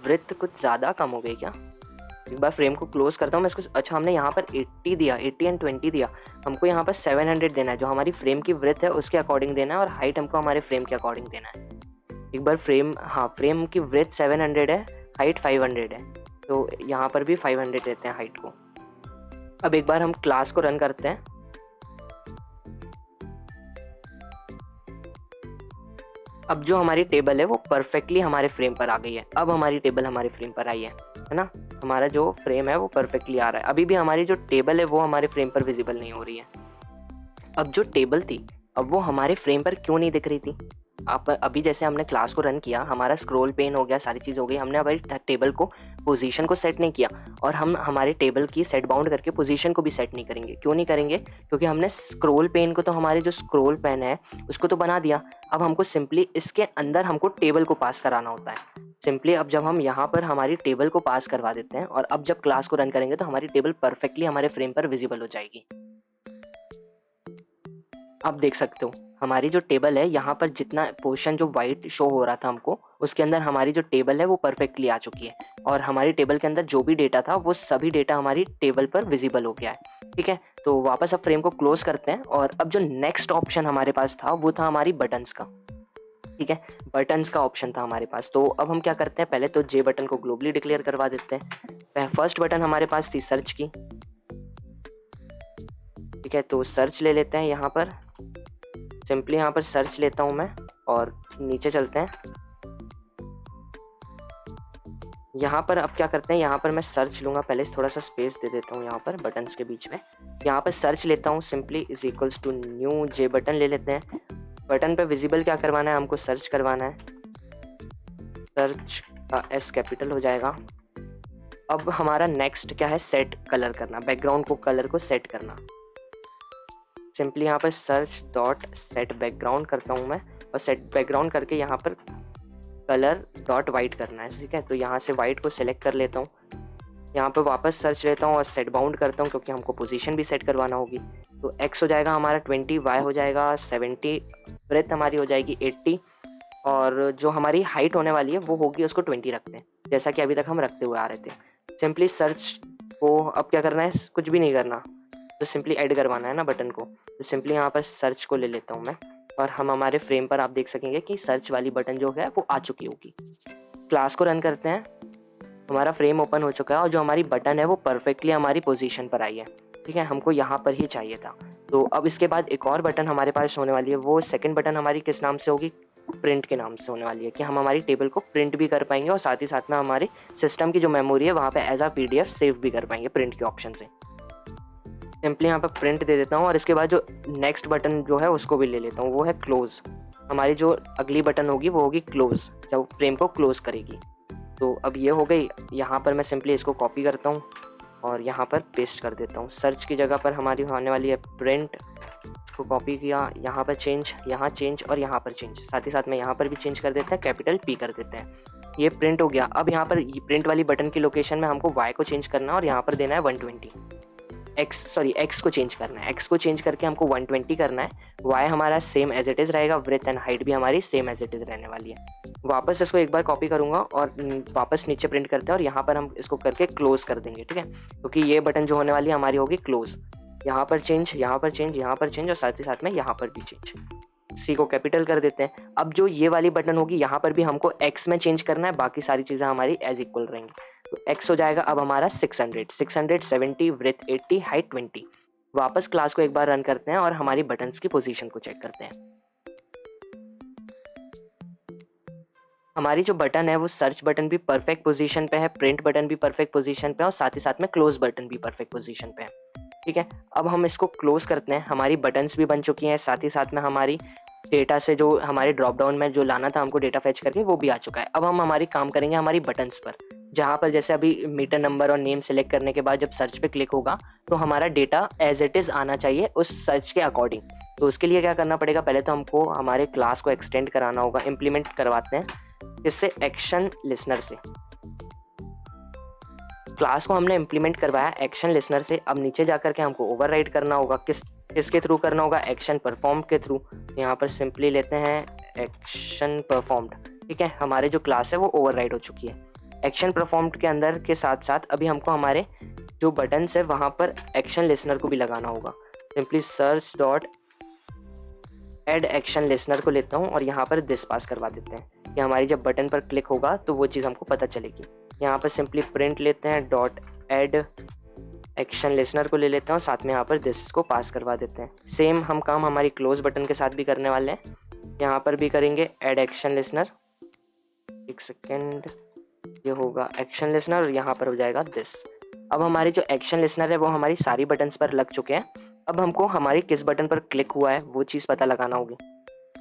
वृत्त कुछ ज़्यादा कम हो गई क्या? एक बार फ्रेम को क्लोज करता हूँ मैं इसको। अच्छा, हमने यहाँ पर 80 दिया, 80 एंड 20 दिया, हमको यहाँ पर 700 देना है, जो हमारी फ्रेम की विड्थ है उसके अकॉर्डिंग देना है, और हाइट हमको हमारे फ्रेम के अकॉर्डिंग देना है। एक बार फ्रेम, हाँ, फ्रेम की विड्थ 700 है, हाइट 500 है, तो यहाँ पर भी 500 देते हैं हाइट को। अब एक बार हम क्लास को रन करते हैं। अब जो हमारी टेबल है वो परफेक्टली हमारे फ्रेम पर आ गई है। अब हमारी टेबल हमारे फ्रेम पर आई है ना। हमारा जो फ्रेम है वो परफेक्टली आ रहा है। अभी भी हमारी जो टेबल है वो हमारे फ्रेम पर विजिबल नहीं हो रही है। अब जो टेबल थी, अब वो हमारे फ्रेम पर क्यों नहीं दिख रही थी? आप अभी जैसे हमने क्लास को रन किया, हमारा स्क्रॉल पेन हो गया, सारी चीज़ हो गई, हमने हमारी टेबल को पोजीशन को सेट नहीं किया, और हम हमारे टेबल की सेट बाउंड करके पोजीशन को भी सेट नहीं करेंगे। क्यों नहीं करेंगे? क्योंकि हमने स्क्रॉल पेन को तो, हमारे जो स्क्रॉल पेन है उसको तो बना दिया। अब हमको सिंपली इसके अंदर हमको टेबल को पास कराना होता है। सिंपली अब जब हम यहाँ पर हमारी टेबल को पास करवा देते हैं, और अब जब क्लास को रन करेंगे तो हमारी टेबल परफेक्टली हमारे फ्रेम पर विजिबल हो जाएगी। आप देख सकते हो हमारी जो टेबल है, यहाँ पर जितना पोर्शन जो वाइट शो हो रहा था हमको, उसके अंदर हमारी जो टेबल है वो परफेक्टली आ चुकी है, और हमारी टेबल के अंदर जो भी डेटा था वो सभी डेटा हमारी टेबल पर विजिबल हो गया है। ठीक है, तो वापस अब फ्रेम को क्लोज करते हैं, और अब जो नेक्स्ट ऑप्शन हमारे पास था वो था हमारी बटन्स का। ठीक है, बटन्स का ऑप्शन था हमारे पास। तो अब हम क्या करते हैं, पहले तो जे बटन को ग्लोबली डिक्लेयर करवा देते हैं। फर्स्ट बटन हमारे पास थी सर्च की। ठीक है, तो सर्च ले लेते हैं यहाँ पर, सिंपली यहाँ पर सर्च लेता हूँ मैं, और नीचे चलते हैं। यहाँ पर अब क्या करते हैं, यहाँ पर मैं सर्च लूँगा, पहले थोड़ा सा स्पेस दे देता हूँ यहाँ पर बटन्स के बीच में। यहाँ पर सर्च लेता हूँ, simply is equals to new J button ले लेते हैं। बटन पे विजिबल क्या करवाना है, हमको सर्च करवाना है। सर्च का एस कैपिटल हो जाएगा। अब हमारा नेक्स्ट क्या है, सेट कलर करना, बैकग्राउंड को कलर को सेट करना। सिंपली यहाँ पर सर्च डॉट सेट बैकग्राउंड करता हूँ मैं, और सेट बैकग्राउंड करके यहाँ पर कलर डॉट वाइट करना है। ठीक है, तो यहाँ से वाइट को सिलेक्ट कर लेता हूँ। यहाँ पर वापस सर्च लेता हूँ और सेट बाउंड करता हूँ, क्योंकि हमको पोजीशन भी सेट करवाना होगी। तो एक्स हो जाएगा हमारा 20, वाई हो जाएगा 70, ब्रेथ हमारी हो जाएगी 80, और जो हमारी हाइट होने वाली है वो होगी, उसको 20 रखते हैं, जैसा कि अभी तक हम रखते हुए आ रहे थे। सिंपली सर्च को अब क्या करना है, कुछ भी नहीं करना, तो सिंपली ऐड करवाना है ना बटन को। तो सिंपली यहाँ पर सर्च को ले लेता हूँ मैं, और हम हमारे फ्रेम पर आप देख सकेंगे कि सर्च वाली बटन जो है वो आ चुकी होगी। क्लास को रन करते हैं, हमारा फ्रेम ओपन हो चुका है, और जो हमारी बटन है वो परफेक्टली हमारी पोजीशन पर आई है। ठीक है, हमको यहाँ पर ही चाहिए था। तो अब इसके बाद एक और बटन हमारे पास होने वाली है, वो सेकंड बटन हमारी किस नाम से होगी, प्रिंट के नाम से होने वाली है, कि हम हमारी टेबल को प्रिंट भी कर पाएंगे, और साथ ही साथ में हमारे सिस्टम की जो मेमोरी है वहाँ पे एज अ PDF सेव भी कर पाएंगे प्रिंट के ऑप्शन से। सिंपली यहाँ पर प्रिंट दे देता हूँ, और इसके बाद जो नेक्स्ट बटन जो है उसको भी ले लेता हूँ, वो है क्लोज। हमारी जो अगली बटन होगी वो होगी क्लोज, जब फ्रेम को क्लोज करेगी। तो अब ये हो गई। यहाँ पर मैं सिंपली इसको कॉपी करता हूँ और यहाँ पर पेस्ट कर देता हूँ। सर्च की जगह पर हमारी होने वाली है प्रिंट, इसको कॉपी किया, यहाँ पर चेंज, यहाँ चेंज, और यहाँ पर चेंज, साथ ही साथ में यहाँ पर भी चेंज कर देते हैं, कैपिटल P कर देते हैं। ये प्रिंट हो गया। अब यहाँ पर प्रिंट वाली बटन की लोकेशन में हमको Y को चेंज करना है, और यहाँ पर देना है 120। एक्स को चेंज करना है, एक्स को चेंज करके हमको 120 करना है। वाई हमारा सेम एज इट इज़ रहेगा, ब्रेथ एंड हाइट भी हमारी सेम एज इट इज़ रहने वाली है। वापस इसको एक बार कॉपी करूँगा और वापस नीचे प्रिंट करते हैं, और यहाँ पर हम इसको करके क्लोज कर देंगे। ठीक है, क्योंकि ये बटन जो होने वाली है हमारी होगी क्लोज। यहाँ पर चेंज, यहाँ पर चेंज, यहाँ पर चेंज, और साथ ही साथ में यहाँ पर भी चेंज। सी को कैपिटल कर देते हैं। अब जो ये वाली बटन होगी यहाँ पर भी हमको एक्स में चेंज करना है, बाकी सारी चीज़ें हमारी एज इक्वल रहेंगी। तो एक्स हो जाएगा अब हमारा 670, ब्रेथ 80, हाइट 20। वापस क्लास को एक बार रन करते हैं और हमारी बटन्स की पोजीशन को चेक करते हैं। हमारी जो बटन है वो सर्च बटन भी परफेक्ट पोजीशन पे है, प्रिंट बटन भी परफेक्ट पोजीशन पे है, और साथ ही साथ में क्लोज बटन भी परफेक्ट पोजीशन पे है। ठीक है, अब हम इसको क्लोज करते हैं। हमारी बटन्स भी बन चुकी हैं, साथ ही साथ में हमारी डेटा से जो हमारे ड्रॉप डाउन में जो लाना था हमको डेटा फेच करके, वो भी आ चुका है। अब हम हमारी काम करेंगे हमारी बटन्स पर, जहाँ पर जैसे अभी मीटर नंबर और नेम सेलेक्ट करने के बाद जब सर्च पे क्लिक होगा तो हमारा डेटा एज इट इज़ आना चाहिए उस सर्च के अकॉर्डिंग। तो उसके लिए क्या करना पड़ेगा, पहले तो हमको हमारे क्लास को एक्सटेंड कराना होगा, इम्प्लीमेंट करवाते हैं इससे एक्शन लिसनर से। क्लास को हमने इम्प्लीमेंट करवाया एक्शन लिसनर से। अब नीचे जाकर के हमको ओवरराइड करना होगा, किसके थ्रू करना होगा, एक्शन परफॉर्म के थ्रू। यहाँ पर सिंपली लेते हैं एक्शन परफॉर्म्ड। ठीक है, हमारे जो क्लास है वो ओवरराइड हो चुकी है। एक्शन परफॉर्म्ड के अंदर के साथ साथ अभी हमको हमारे जो बटन्स है वहाँ पर एक्शन लिसनर को भी लगाना होगा। Simply search dot add action listener को लेता हूँ और यहाँ पर दिस पास करवा देते हैं कि हमारी जब बटन पर क्लिक होगा तो वो चीज़ हमको पता चलेगी। यहाँ पर सिंपली प्रिंट लेते हैं डॉट एड एक्शन लिसनर को ले लेते हैं और साथ में यहाँ पर दिस को पास करवा देते हैं। सेम हम काम हमारी क्लोज बटन के साथ भी करने वाले हैं। यहाँ पर भी करेंगे एड एक्शन लिसनर, एक सेकेंड, ये होगा एक्शन लिसनर और यहाँ पर हो जाएगा दिस। अब हमारी जो एक्शन लिसनर है वो हमारी सारी बटन्स पर लग चुके हैं। अब हमको हमारी किस बटन पर क्लिक हुआ है वो चीज़ पता लगाना होगी।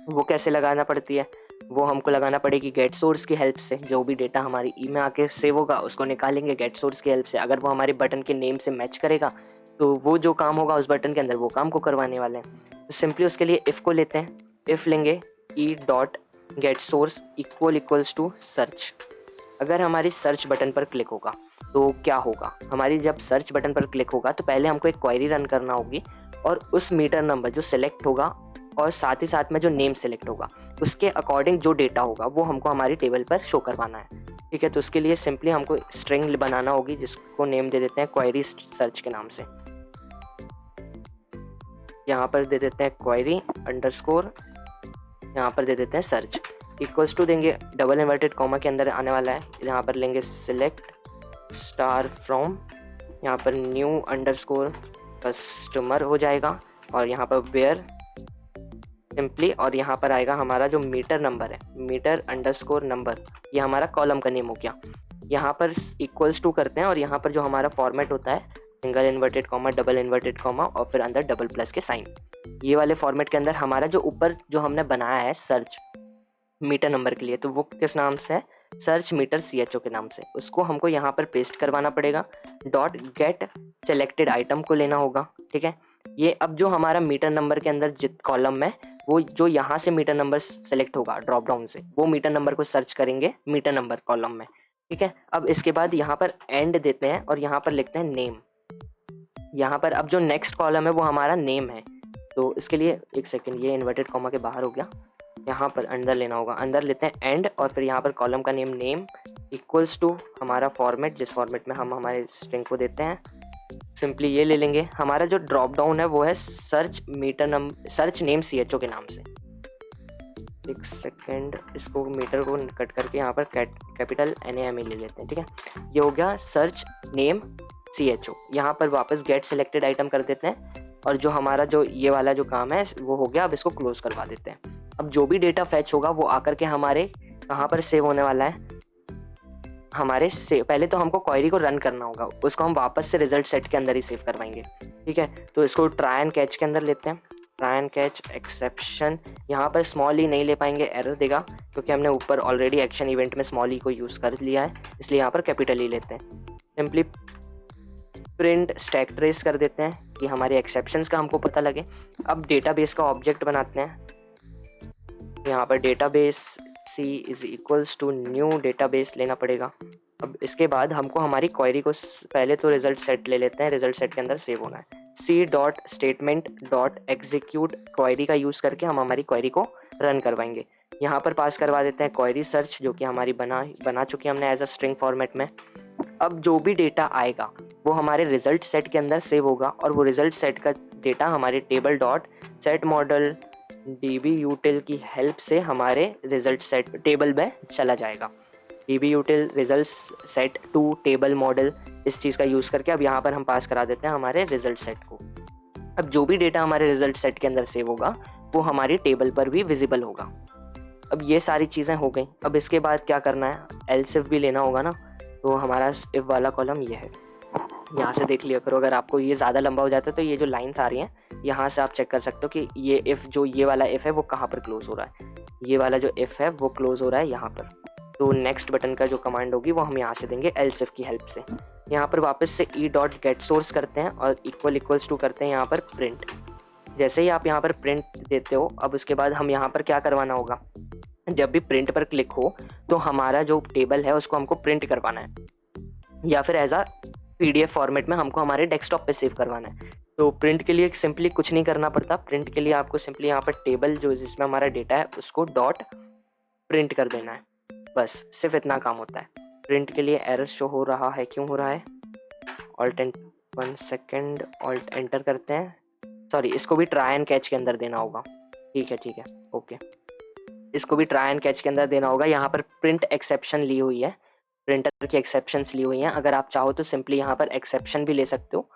वो कैसे लगाना पड़ती है, वो हमको लगाना पड़ेगी गेट सोर्स की हेल्प से। जो भी डेटा हमारी ई में आके सेव होगा उसको निकालेंगे गेट सोर्स की हेल्प से। अगर वो हमारे बटन के नेम से मैच करेगा तो वो जो काम होगा उस बटन के अंदर वो काम को करवाने वाले हैं। तो सिंपली उसके लिए इफ़ को लेते हैं। इफ़ लेंगे e dot get source equals to search. अगर हमारी सर्च बटन पर क्लिक होगा तो क्या होगा, हमारी जब सर्च बटन पर क्लिक होगा तो पहले हमको एक क्वेरी रन करना होगी और उस मीटर नंबर जो सिलेक्ट होगा और साथ ही साथ में जो नेम सेलेक्ट होगा उसके अकॉर्डिंग जो डेटा होगा वो हमको हमारी टेबल पर शो करवाना है। ठीक है, तो उसके लिए सिंपली हमको स्ट्रिंग बनाना होगी जिसको नेम दे देते हैं क्वेरी सर्च के नाम से। यहाँ पर दे देते हैं क्वेरी अंडरस्कोर, यहाँ पर दे देते हैं सर्च, इक्वल्स टू देंगे डबल इन्वर्टेड कॉमा के अंदर आने वाला है। यहाँ पर लेंगे सिलेक्ट स्टार फ्रॉम, यहाँ पर न्यू अंडरस्कोर कस्टमर हो जाएगा और यहाँ पर वेयर सिंपली, और यहाँ पर आएगा हमारा जो मीटर नंबर है मीटर अंडरस्कोर नंबर, ये हमारा कॉलम का नेम हो गया। यहाँ पर इक्वल्स टू करते हैं और यहाँ पर जो हमारा फॉर्मेट होता है single inverted comma double inverted comma और फिर अंदर डबल प्लस के साइन, ये वाले फॉर्मेट के अंदर हमारा जो ऊपर जो हमने बनाया है सर्च मीटर नंबर के लिए तो वो किस नाम से है, सर्च मीटर CHO के नाम से, उसको हमको यहाँ पर पेस्ट करवाना पड़ेगा। डॉट गेट सेलेक्टेड आइटम को लेना होगा। ठीक है, ये अब जो हमारा मीटर नंबर के अंदर जित कॉलम में वो जो यहाँ से मीटर नंबर सेलेक्ट होगा ड्रॉप डाउन से वो मीटर नंबर को सर्च करेंगे मीटर नंबर कॉलम में। ठीक है, अब इसके बाद यहाँ पर एंड देते हैं और यहाँ पर लिखते हैं नेम। यहाँ पर अब जो नेक्स्ट कॉलम है वो हमारा नेम है, तो इसके लिए एक सेकेंड, ये इन्वर्टेड कॉमा के बाहर हो गया, यहाँ पर अंदर लेना होगा। अंदर लेते हैं एंड और फिर यहाँ पर कॉलम का नेम नेम इक्वल्स टू हमारा फॉर्मेट जिस फॉर्मेट में हम हमारे स्ट्रिंग को देते हैं। सिंपली ये ले लेंगे। हमारा जो ड्रॉप डाउन है वो है सर्च नेम CHO के नाम से। एक सेकेंड, इसको मीटर को कट करके यहाँ पर कैपिटल NAME ले लेते हैं। ठीक है, ये हो गया सर्च नेम CHO। यहाँ पर वापस गेट सिलेक्टेड आइटम कर देते हैं और जो हमारा जो ये वाला जो काम है वो हो गया। अब इसको क्लोज करवा देते हैं। अब जो भी डेटा फैच होगा वो आकर के हमारे कहाँ पर सेव होने वाला है, हमारे से पहले तो हमको क्वेरी को रन करना होगा, उसको हम वापस से रिजल्ट सेट के अंदर ही सेव करवाएंगे। ठीक है, तो इसको ट्राई एंड कैच के अंदर लेते हैं। ट्राई एंड कैच एक्सेप्शन, यहाँ पर स्मॉल ई नहीं ले पाएंगे, एरर देगा क्योंकि हमने ऊपर ऑलरेडी एक्शन इवेंट में स्मॉल ई को यूज़ कर लिया है, इसलिए यहाँ पर कैपिटल ई लेते हैं। सिंपली प्रिंट स्टैक ट्रेस कर देते हैं कि हमारे एक्सेप्शंस का हमको पता लगे। अब डेटाबेस का ऑब्जेक्ट बनाते हैं। यहाँ पर database C is equals to new database लेना पड़ेगा। अब इसके बाद हमको हमारी क्वेरी को पहले तो रिजल्ट सेट ले लेते हैं, रिजल्ट सेट के अंदर सेव होना है। C dot statement dot execute query का यूज़ करके हम हमारी क्वेरी को रन करवाएंगे। यहाँ पर पास करवा देते हैं क्वेरी सर्च जो कि हमारी बना चुकी है हमने एज अ स्ट्रिंग फॉर्मेट में। अब जो भी डेटा आएगा वो हमारे रिजल्ट सेट के अंदर सेव होगा और वो रिजल्ट सेट का डेटा हमारे table dot set model DBUtil की हेल्प से हमारे रिजल्ट सेट टेबल में चला जाएगा। DBUtil result set to table model, इस चीज़ का यूज़ करके अब यहाँ पर हम पास करा देते हैं हमारे रिजल्ट सेट को। अब जो भी डेटा हमारे रिजल्ट सेट के अंदर सेव होगा वो हमारी टेबल पर भी विजिबल होगा। अब ये सारी चीज़ें हो गई। अब इसके बाद क्या करना है, एल्स इफ भी लेना होगा ना, तो हमारा इफ वाला कॉलम ये है, यहाँ से देख लिया करो। अगर आपको ये ज़्यादा लंबा हो जाता है तो ये जो लाइन्स आ रही हैं यहाँ से आप चेक कर सकते हो कि ये इफ़ जो ये वाला इफ़ है वो कहाँ पर क्लोज हो रहा है, ये वाला जो इफ़ है वो क्लोज हो रहा है यहाँ पर। तो नेक्स्ट बटन का जो कमांड होगी वो हम यहाँ से देंगे एल्स इफ की हेल्प से। यहाँ पर वापस से ई डॉट गेट सोर्स करते हैं और इक्वल्स टू करते हैं यहाँ पर प्रिंट। जैसे ही आप यहाँ पर प्रिंट देते हो, अब उसके बाद हम यहाँ पर क्या करवाना होगा, जब भी प्रिंट पर क्लिक हो तो हमारा जो टेबल है उसको हमको प्रिंट करवाना है या फिर एज अ PDF फॉर्मेट में हमको हमारे डेस्कटॉप पे सेव करवाना है। तो प्रिंट के लिए सिंपली कुछ नहीं करना पड़ता। प्रिंट के लिए आपको सिंपली यहाँ पर टेबल जो जिसमें हमारा डेटा है उसको डॉट प्रिंट कर देना है, बस सिर्फ इतना काम होता है। प्रिंट के लिए एरर शो हो रहा है, क्यों हो रहा है? ऑल्ट 1 सेकेंड, ऑल्ट एंटर करते हैं। सॉरी, इसको भी ट्राई एंड कैच के अंदर देना होगा। ठीक है, ओके, इसको भी ट्राई एंड कैच के अंदर देना होगा। यहाँ पर प्रिंट एक्सेप्शन ली हुई है, प्रिंटर की एक्सेप्शंस ली हुई हैं। अगर आप चाहो तो सिंपली यहाँ पर एक्सेप्शन भी ले सकते हो।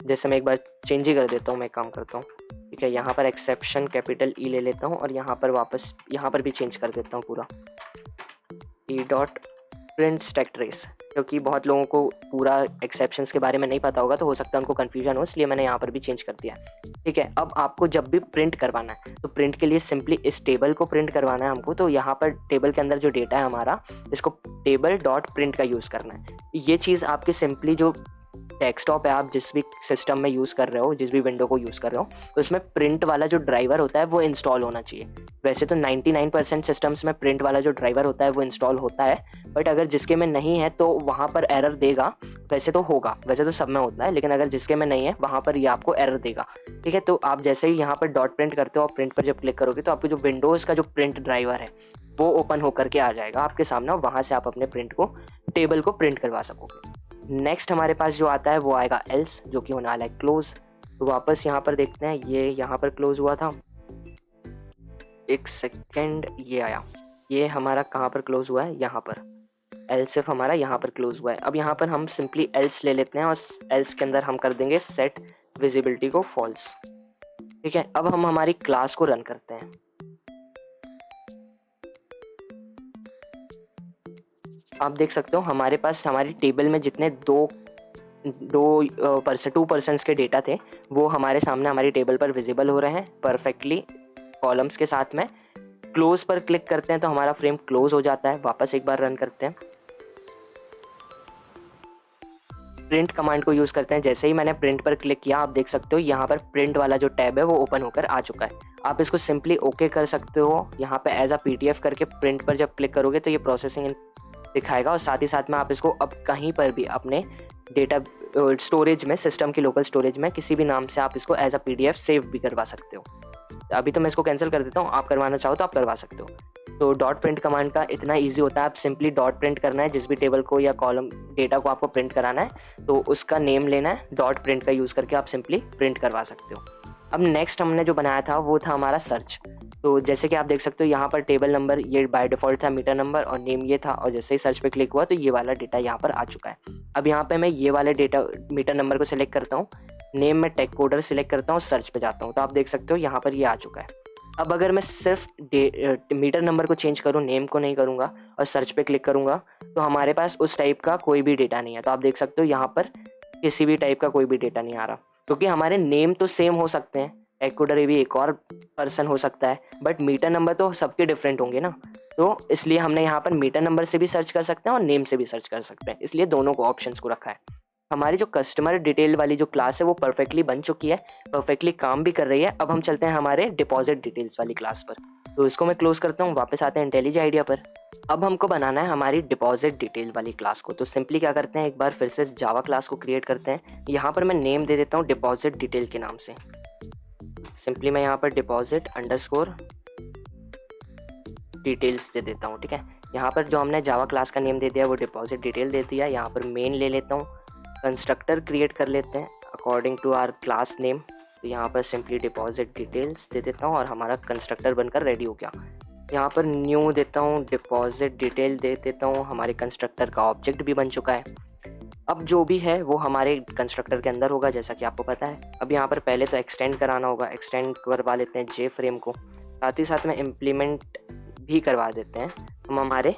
जैसे मैं एक बार चेंज ही कर देता हूँ, मैं काम करता हूँ। ठीक है, यहाँ पर एक्सेप्शन कैपिटल ई ले लेता हूँ और यहाँ पर वापस यहाँ पर भी चेंज कर देता हूँ पूरा E dot print stack trace, क्योंकि बहुत लोगों को पूरा एक्सेप्शंस के बारे में नहीं पता होगा, तो हो सकता है उनको कन्फ्यूजन हो, इसलिए मैंने यहाँ पर भी चेंज कर दिया। ठीक है, अब आपको जब भी प्रिंट करवाना है तो प्रिंट के लिए सिंपली इस टेबल को प्रिंट करवाना है हमको। तो यहाँ पर टेबल के अंदर जो डेटा है हमारा, इसको टेबल डॉट प्रिंट का यूज़ करना है। ये चीज़ आपकी सिंपली जो डेस्कटॉप है, आप जिस भी सिस्टम में यूज़ कर रहे हो, जिस भी विंडो को यूज़ कर रहे हो, तो उसमें प्रिंट वाला जो ड्राइवर होता है वो इंस्टॉल होना चाहिए। वैसे तो 99% सिस्टम्स में प्रिंट वाला जो ड्राइवर होता है वो इंस्टॉल होता है, बट अगर जिसके में नहीं है तो वहाँ पर एरर देगा। वैसे तो होगा, वैसे तो सब में होता है, लेकिन अगर जिसके में नहीं है वहाँ पर ये आपको एरर देगा। ठीक है, तो आप जैसे ही यहाँ पर डॉट प्रिंट करते हो और प्रिंट पर जब क्लिक करोगे तो आपको जो विंडोज़ का जो प्रिंट ड्राइवर है वो ओपन होकर के आ जाएगा आपके सामने, और वहाँ से आप अपने प्रिंट को, टेबल को प्रिंट करवा सकोगे। नेक्स्ट हमारे पास जो आता है वो आएगा एल्स, जो कि होने वाला है क्लोज। तो वापस यहाँ पर देखते हैं, ये यहाँ पर क्लोज हुआ था, एक सेकेंड, ये आया, ये हमारा कहाँ पर क्लोज हुआ है, यहाँ पर एल्स सिर्फ हमारा यहाँ पर क्लोज हुआ है। अब यहाँ पर हम सिंपली एल्स ले लेते हैं और एल्स के अंदर हम कर देंगे सेट विजिबिलिटी को फॉल्स। ठीक है, अब हम हमारी क्लास को रन करते हैं। आप देख सकते हो हमारे पास हमारी टेबल में जितने टू पर्सन्स के डेटा थे वो हमारे सामने हमारी टेबल पर विजिबल हो रहे हैं परफेक्टली कॉलम्स के साथ में। क्लोज पर क्लिक करते हैं तो हमारा फ्रेम क्लोज हो जाता है। वापस एक बार रन करते हैं, प्रिंट कमांड को यूज़ करते हैं। जैसे ही मैंने प्रिंट पर क्लिक किया, आप देख सकते हो यहाँ पर प्रिंट वाला जो टैब है वो ओपन होकर आ चुका है। आप इसको सिंपली ओके कर सकते हो। यहाँ पे एज अ PDF करके प्रिंट पर जब क्लिक करोगे तो ये प्रोसेसिंग दिखाएगा, और साथ ही साथ में आप इसको अब कहीं पर भी अपने डेटा स्टोरेज में, सिस्टम की लोकल स्टोरेज में किसी भी नाम से आप इसको एज अ PDF सेव भी करवा सकते हो। अभी तो मैं इसको कैंसिल कर देता हूँ, आप करवाना चाहो तो आप करवा सकते हो। तो डॉट प्रिंट कमांड का इतना इजी होता है। आप सिंपली डॉट प्रिंट करना है, जिस भी टेबल को या कॉलम डेटा को आपको प्रिंट कराना है तो उसका नेम लेना है, डॉट प्रिंट का यूज़ करके आप सिंपली प्रिंट करवा सकते हो। अब नेक्स्ट हमने जो बनाया था वो था हमारा सर्च। तो जैसे कि आप देख सकते हो यहाँ पर टेबल नंबर ये बाय डिफ़ॉल्ट था मीटर नंबर, और नेम ये था, और जैसे ही सर्च पे क्लिक हुआ तो ये वाला डेटा यहाँ पर आ चुका है। अब यहाँ पे मैं ये वाले डेटा मीटर नंबर को सिलेक्ट करता हूँ, नेम में टेक कोडर सिलेक्ट करता हूँ, सर्च पे जाता हूँ, तो आप देख सकते हो यहाँ पर ये आ चुका है। अब अगर मैं सिर्फ मीटर नंबर को चेंज करूँ, नेम को नहीं करूँगा, और सर्च पे क्लिक करूँगा तो हमारे पास उस टाइप का कोई भी डेटा नहीं है। तो आप देख सकते हो यहाँ पर किसी भी टाइप का कोई भी डेटा नहीं आ रहा, क्योंकि हमारे नेम तो सेम हो सकते हैं, टेक कोडर भी एक और पर्सन हो सकता है, बट मीटर नंबर तो सबके डिफरेंट होंगे ना। तो इसलिए हमने यहाँ पर मीटर नंबर से भी सर्च कर सकते हैं और नेम से भी सर्च कर सकते हैं, इसलिए दोनों को ऑप्शंस को रखा है। हमारी जो कस्टमर डिटेल वाली जो क्लास है वो परफेक्टली बन चुकी है, परफेक्टली काम भी कर रही है। अब हम चलते हैं हमारे डिपॉजिट डिटेल्स वाली क्लास पर। तो इसको मैं क्लोज करता हूँ, वापस आते हैं इंटेलिज आइडिया पर। अब हमको बनाना है हमारी डिपॉजिट डिटेल वाली क्लास को। तो सिंपली क्या करते हैं, एक बार फिर से जावा क्लास को क्रिएट करते हैं। यहाँ पर मैं नेम दे देता हूँ डिपॉजिट डिटेल के नाम से। सिंपली मैं यहाँ पर डिपॉजिट अंडरस्कोर डिटेल्स दे देता हूँ। ठीक है, यहाँ पर जो हमने जावा क्लास का नेम दे दिया वो डिपॉजिट डिटेल दे दिया। यहाँ पर मेन ले लेता हूँ, कंस्ट्रक्टर क्रिएट कर लेते हैं according to our class name. तो यहाँ पर सिंपली डिपॉजिट डिटेल्स दे देता हूँ और हमारा कंस्ट्रक्टर बनकर रेडी हो गया। यहाँ पर न्यू देता हूँ, डिपॉजिट डिटेल दे देता हूँ, हमारे कंस्ट्रक्टर का ऑब्जेक्ट भी बन चुका है। अब जो भी है वो हमारे कंस्ट्रक्टर के अंदर होगा, जैसा कि आपको पता है। अब यहाँ पर पहले तो एक्सटेंड कराना होगा, एक्सटेंड करवा लेते हैं जे फ्रेम को, साथ ही साथ में इम्प्लीमेंट भी करवा देते हैं हम हमारे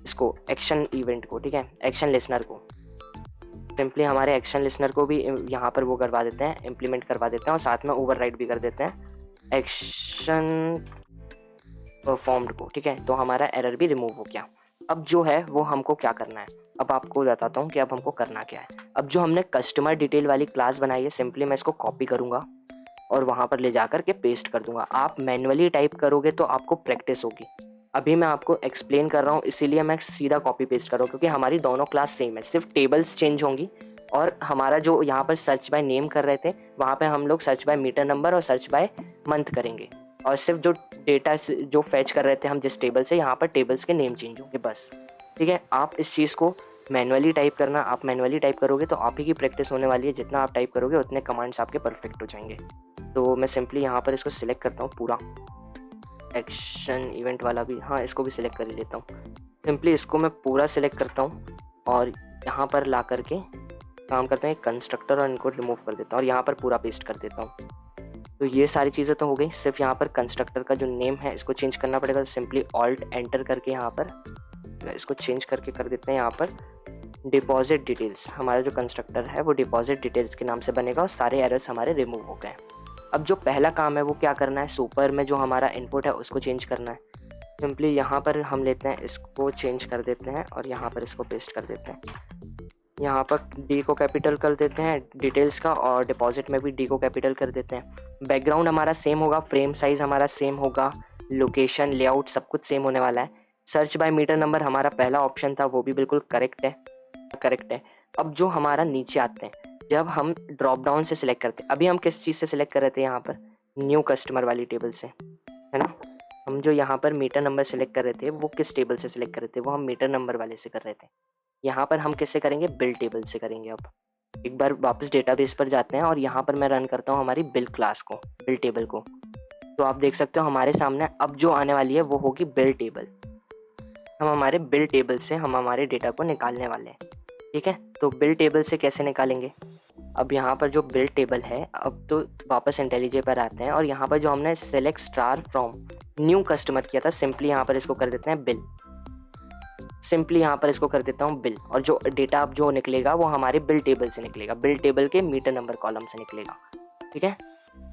इसको एक्शन इवेंट को। ठीक है, एक्शन लिसनर को सिंपली हमारे एक्शन लिसनर को भी यहाँ पर वो करवा देते हैं, इम्प्लीमेंट करवा देते हैं, और साथ में ओवरराइड भी कर देते हैं एक्शन परफॉर्म्ड को। ठीक है, तो हमारा एरर भी रिमूव हो गया। अब जो है वो हमको क्या करना है, अब आपको बताता हूँ कि अब हमको करना क्या है। अब जो हमने कस्टमर डिटेल वाली क्लास बनाई है, सिंपली मैं इसको कॉपी करूँगा और वहाँ पर ले जाकर के पेस्ट कर दूँगा। आप मैनुअली टाइप करोगे तो आपको प्रैक्टिस होगी। अभी मैं आपको एक्सप्लेन कर रहा हूँ, इसीलिए मैं सीधा कॉपी पेस्ट कर रहा हूँ, क्योंकि हमारी दोनों क्लास सेम है, सिर्फ टेबल्स चेंज होंगी। और हमारा जो यहाँ पर सर्च बाय नेम कर रहे थे, वहाँ पे हम लोग सर्च बाय मीटर नंबर और सर्च बाय मंथ करेंगे, और सिर्फ जो डेटा जो फैच कर रहे थे हम जिस टेबल से, यहाँ पर टेबल्स के नेम चेंज होंगे बस। ठीक है, आप इस चीज़ को मैनुअली टाइप करना, आप मैनुअली टाइप करोगे तो आप ही की प्रैक्टिस होने वाली है, जितना आप टाइप करोगे उतने कमांड्स आपके परफेक्ट हो जाएंगे। तो मैं सिंपली यहाँ पर इसको सिलेक्ट करता हूँ पूरा, एक्शन इवेंट वाला भी, हाँ इसको भी सिलेक्ट कर ही लेता हूँ। सिंपली इसको मैं पूरा सिलेक्ट करता हूँ और यहाँ पर ला करके काम करता हूँ एक कंस्ट्रक्टर और इनको रिमूव कर देता हूँ और यहाँ पर पूरा पेस्ट कर देता हूँ। तो ये सारी चीज़ें तो हो गई, सिर्फ यहाँ पर कंस्ट्रक्टर का जो नेम है इसको चेंज करना पड़ेगा। तो सिंपली ऑल्ट एंटर करके यहाँ पर इसको चेंज करके कर देते हैं यहाँ पर डिपॉजिट डिटेल्स। हमारा जो कंस्ट्रक्टर है वो डिपॉजिट डिटेल्स के नाम से बनेगा और सारे एरर्स हमारे रिमूव हो गए। अब जो पहला काम है वो क्या करना है, सुपर में जो हमारा इनपुट है उसको चेंज करना है। सिंपली यहाँ पर हम लेते हैं, इसको चेंज कर देते हैं और यहाँ पर इसको पेस्ट कर देते हैं। यहाँ पर डी को कैपिटल कर देते हैं डिटेल्स का और डिपॉजिट में भी डी को कैपिटल कर देते हैं। बैकग्राउंड हमारा सेम होगा, फ्रेम साइज़ हमारा सेम होगा, लोकेशन लेआउट सब कुछ सेम होने वाला है। सर्च बाय मीटर नंबर हमारा पहला ऑप्शन था वो भी बिल्कुल करेक्ट है। अब जो हमारा नीचे आते हैं, जब हम ड्रॉप डाउन से सिलेक्ट करते हैं, अभी हम किस चीज़ से सिलेक्ट कर रहे थे, यहाँ पर न्यू कस्टमर वाली टेबल से, है ना। हम जो यहाँ पर मीटर नंबर सेलेक्ट कर रहे थे वो किस टेबल से सिलेक्ट कर रहे थे, वो हम मीटर नंबर वाले से कर रहे थे। यहाँ पर हम किससे करेंगे, बिल टेबल से करेंगे। अब एक बार वापस डेटाबेस पर जाते हैं और यहाँ पर मैं रन करता हूँ हमारी बिल क्लास को, बिल टेबल को। तो आप देख सकते हो हमारे सामने अब जो आने वाली है वो होगी बिल टेबल। हम हमारे बिल टेबल से हम हमारे डेटा को निकालने वाले हैं, ठीक है। तो बिल टेबल से कैसे निकालेंगे, अब यहाँ पर जो बिल टेबल है, अब तो वापस इंटेलिजे पर आते हैं और यहाँ पर जो हमने select star from new customer किया था, सिंपली यहाँ पर इसको कर देते हैं बिल। सिंपली यहाँ पर इसको कर देता हूँ बिल और जो डेटा अब जो निकलेगा वो हमारे बिल टेबल से निकलेगा, बिल टेबल के मीटर नंबर कॉलम से निकलेगा, ठीक है।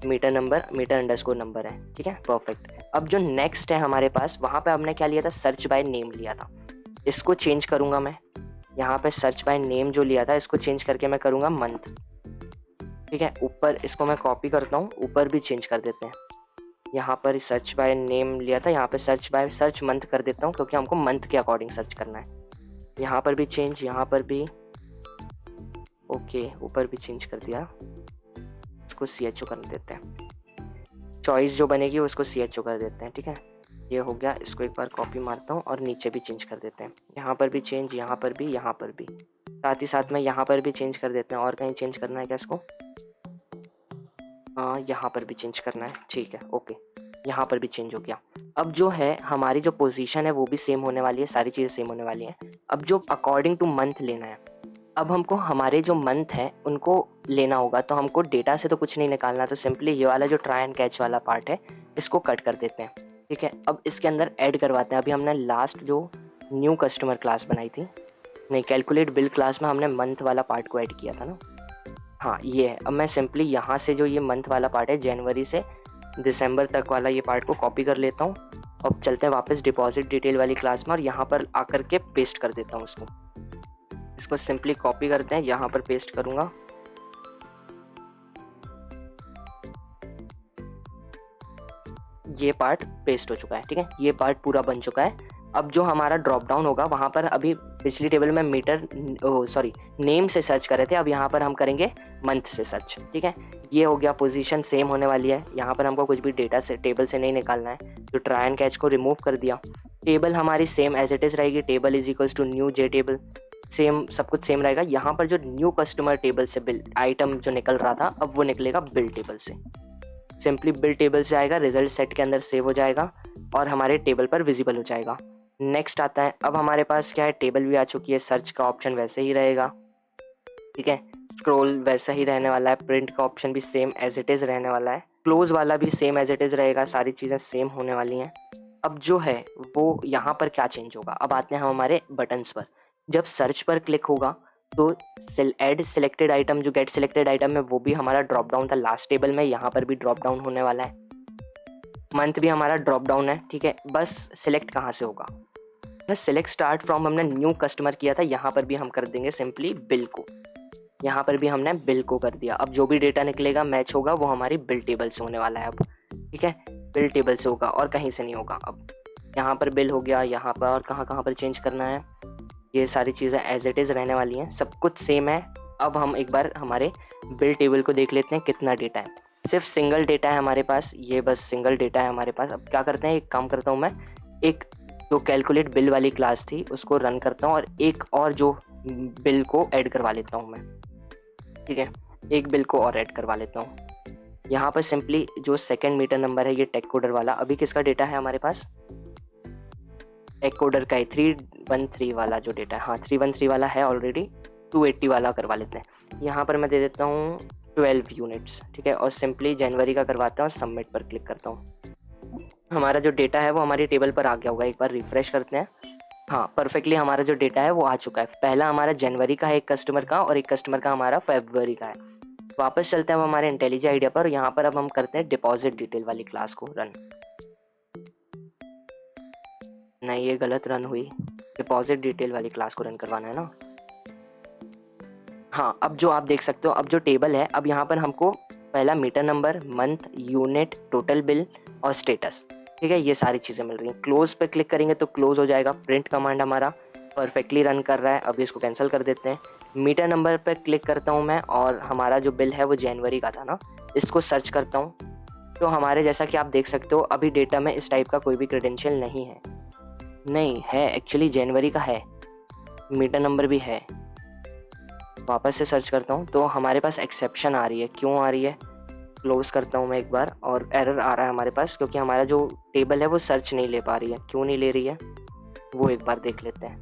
Meter number meter underscore number है, ठीक है, परफेक्ट। अब जो नेक्स्ट है हमारे पास, वहाँ पे हमने क्या लिया था, सर्च बाय नेम लिया था। इसको चेंज करूँगा मैं, यहाँ पे सर्च बाय नेम जो लिया था इसको चेंज करके मैं करूँगा मंथ, ठीक है। ऊपर इसको मैं कॉपी करता हूँ, ऊपर भी चेंज कर देते हैं। यहाँ पर सर्च बाय नेम लिया था, यहाँ पे सर्च मंथ कर देता हूँ क्योंकि हमको मंथ के अकॉर्डिंग सर्च करना है। यहाँ पर भी चेंज, यहाँ पर भी ओके, ऊपर भी चेंज कर दिया, इसको CHO कर देते हैं। चॉइस जो बनेगी उसको CHO कर देते हैं, ठीक है। ये हो गया, इसको एक बार कॉपी मारता हूँ और नीचे भी चेंज कर देते हैं। यहाँ पर भी चेंज, यहाँ पर भी, यहाँ पर भी, साथ ही साथ में यहाँ पर भी चेंज कर देते हैं। और कहीं चेंज करना है क्या इसको, यहाँ पर भी चेंज करना है, ठीक है, ओके, यहाँ पर भी चेंज हो गया। अब जो है हमारी जो पोजीशन है वो भी सेम होने वाली है, सारी चीज़ें सेम होने वाली हैं। अब जो अकॉर्डिंग टू मंथ लेना है, अब हमको हमारे जो मंथ है उनको लेना होगा, तो हमको डेटा से तो कुछ नहीं निकालना, तो सिंपली ये वाला जो ट्राई एंड कैच वाला पार्ट है इसको कट कर देते हैं, ठीक है। अब इसके अंदर ऐड करवाते हैं। अभी हमने लास्ट जो न्यू कस्टमर क्लास बनाई थी, नहीं कैलकुलेट बिल क्लास में हमने मंथ वाला पार्ट को ऐड किया था ना, हाँ ये है। अब मैं सिंपली यहाँ से जो ये मंथ वाला पार्ट है, जनवरी से दिसंबर तक वाला ये पार्ट को कॉपी कर लेता हूँ। अब चलते हैं वापस डिपॉजिट डिटेल वाली क्लास में और यहाँ पर आकर के पेस्ट कर देता हूँ उसको। इसको सिंपली कॉपी करते हैं, यहाँ पर पेस्ट करूँगा, ये पार्ट पेस्ट हो चुका है, ठीक है, ये पार्ट पूरा बन चुका है। अब जो हमारा ड्रॉप डाउन होगा, वहाँ पर अभी पिछली टेबल में नेम से सर्च कर रहे थे, अब यहाँ पर हम करेंगे मंथ से सर्च, ठीक है। ये हो गया, पोजीशन सेम होने वाली है, यहाँ पर हमको कुछ भी डेटा से टेबल से नहीं निकालना है, तो ट्राई एंड कैच को रिमूव कर दिया। टेबल हमारी सेम एज इट इज़ रहेगी, table is equals to new J table, same सब कुछ सेम रहेगा। यहाँ पर जो न्यू कस्टमर टेबल से बिल आइटम जो निकल रहा था, अब वो निकलेगा बिल टेबल से। सिंपली बिल टेबल से आएगा, रिजल्ट सेट के अंदर सेव हो जाएगा और हमारे टेबल पर विजिबल हो जाएगा। नेक्स्ट आता है, अब हमारे पास क्या है, टेबल भी आ चुकी है, सर्च का ऑप्शन वैसे ही रहेगा, ठीक है, स्क्रॉल वैसा ही रहने वाला है, प्रिंट का ऑप्शन भी सेम एज इट इज़ रहने वाला है, क्लोज वाला भी सेम एज इट इज़ रहेगा, सारी चीज़ें सेम होने वाली हैं। अब जो है वो यहाँ पर क्या चेंज होगा, अब आते हैं हम हमारे बटन्स पर। जब सर्च पर क्लिक होगा तो ऐड सिलेक्टेड आइटम, जो गेट सिलेक्टेड आइटम है वो भी हमारा ड्रॉप डाउन था लास्ट टेबल में, यहाँ पर भी ड्रॉप डाउन होने वाला है। मंथ भी हमारा ड्रॉप डाउन है, ठीक है। बस सिलेक्ट कहाँ से होगा, सिलेक्ट स्टार्ट फ्रॉम हमने न्यू कस्टमर किया था, यहाँ पर भी हम कर देंगे सिंपली बिल को, यहाँ पर भी हमने बिल को कर दिया। अब जो भी डेटा निकलेगा मैच होगा वो हमारी बिल टेबल से होने वाला है अब, ठीक है, बिल टेबल से होगा और कहीं से नहीं होगा। अब यहाँ पर बिल हो गया, यहाँ पर और कहाँ पर चेंज करना है, ये सारी चीज़ें एज इट इज़ रहने वाली हैं, सब कुछ सेम है। अब हम एक बार हमारे बिल टेबल को देख लेते हैं कितना डेटा है। सिर्फ सिंगल डेटा है हमारे पास, ये बस सिंगल डेटा है हमारे पास। अब क्या करते हैं, एक काम करता हूँ मैं, एक जो कैलकुलेट बिल वाली क्लास थी उसको रन करता हूँ और एक और जो बिल को ऐड करवा लेता हूँ मैं, ठीक है, एक बिल को और ऐड करवा लेता हूँ। यहाँ पर सिंपली जो सेकंड मीटर नंबर है ये टेक कोडर वाला, अभी किसका डेटा है हमारे पास, टेक कोडर का है 313 वाला जो डेटा है, हाँ 313 वाला है ऑलरेडी, 280 वाला करवा लेते हैं। यहाँ पर मैं दे देता हूँ 12 यूनिट्स, ठीक है, और सिंपली जनवरी का करवाता हूँ, सबमिट पर क्लिक करता हूँ। हमारा जो डेटा है वो हमारी टेबल पर आ गया होगा, एक बार रिफ्रेश करते हैं। हाँ परफेक्टली हमारा जो डेटा है वो आ चुका है। पहला हमारा जनवरी का है एक कस्टमर का, और एक कस्टमर का हमारा फरवरी का है। वापस चलते हैं अब हमारे इंटेलिजेंट आइडिया पर, यहाँ पर अब हम करते हैं डिपॉजिट डिटेल वाली क्लास को रन। नहीं ये गलत रन हुई, डिपॉजिट डिटेल वाली क्लास को रन करवाना है ना। हाँ अब जो आप देख सकते हो, अब जो टेबल है, अब यहाँ पर हमको पहला meter number, month, unit, total bill और स्टेटस, ठीक है, ये सारी चीज़ें मिल रही हैं। क्लोज पे क्लिक करेंगे तो क्लोज हो जाएगा। प्रिंट कमांड हमारा परफेक्टली रन कर रहा है, अभी इसको कैंसिल कर देते हैं। मीटर नंबर पे क्लिक करता हूँ मैं, और हमारा जो बिल है वो जनवरी का था ना, इसको सर्च करता हूँ तो हमारे जैसा कि आप देख सकते हो अभी डेटा में इस टाइप का कोई भी क्रेडेंशियल नहीं है। नहीं है, एक्चुअली जनवरी का है, मीटर नंबर भी है। वापस से सर्च करता हूँ तो हमारे पास एक्सेप्शन आ रही है, क्यों आ रही है, क्लोज करता हूँ मैं एक बार, और एरर आ रहा है हमारे पास क्योंकि हमारा जो टेबल है वो सर्च नहीं ले पा रही है। क्यों नहीं ले रही है वो एक बार देख लेते हैं।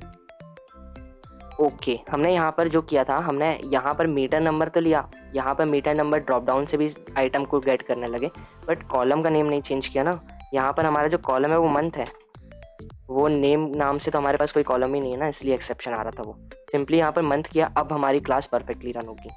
ओके, हमने यहाँ पर जो किया था, हमने यहाँ पर मीटर नंबर तो लिया, यहाँ पर मीटर नंबर ड्रॉप डाउन से भी आइटम को गेट करने लगे, बट कॉलम का नेम नहीं चेंज किया ना। यहाँ पर हमारा जो कॉलम है वो मंथ है, वो नेम नाम से तो हमारे पास कोई कॉलम ही नहीं है ना, इसलिए एक्सेप्शन आ रहा था। वो सिंपली यहाँ पर मंथ किया, अब हमारी क्लास परफेक्टली रन होगी।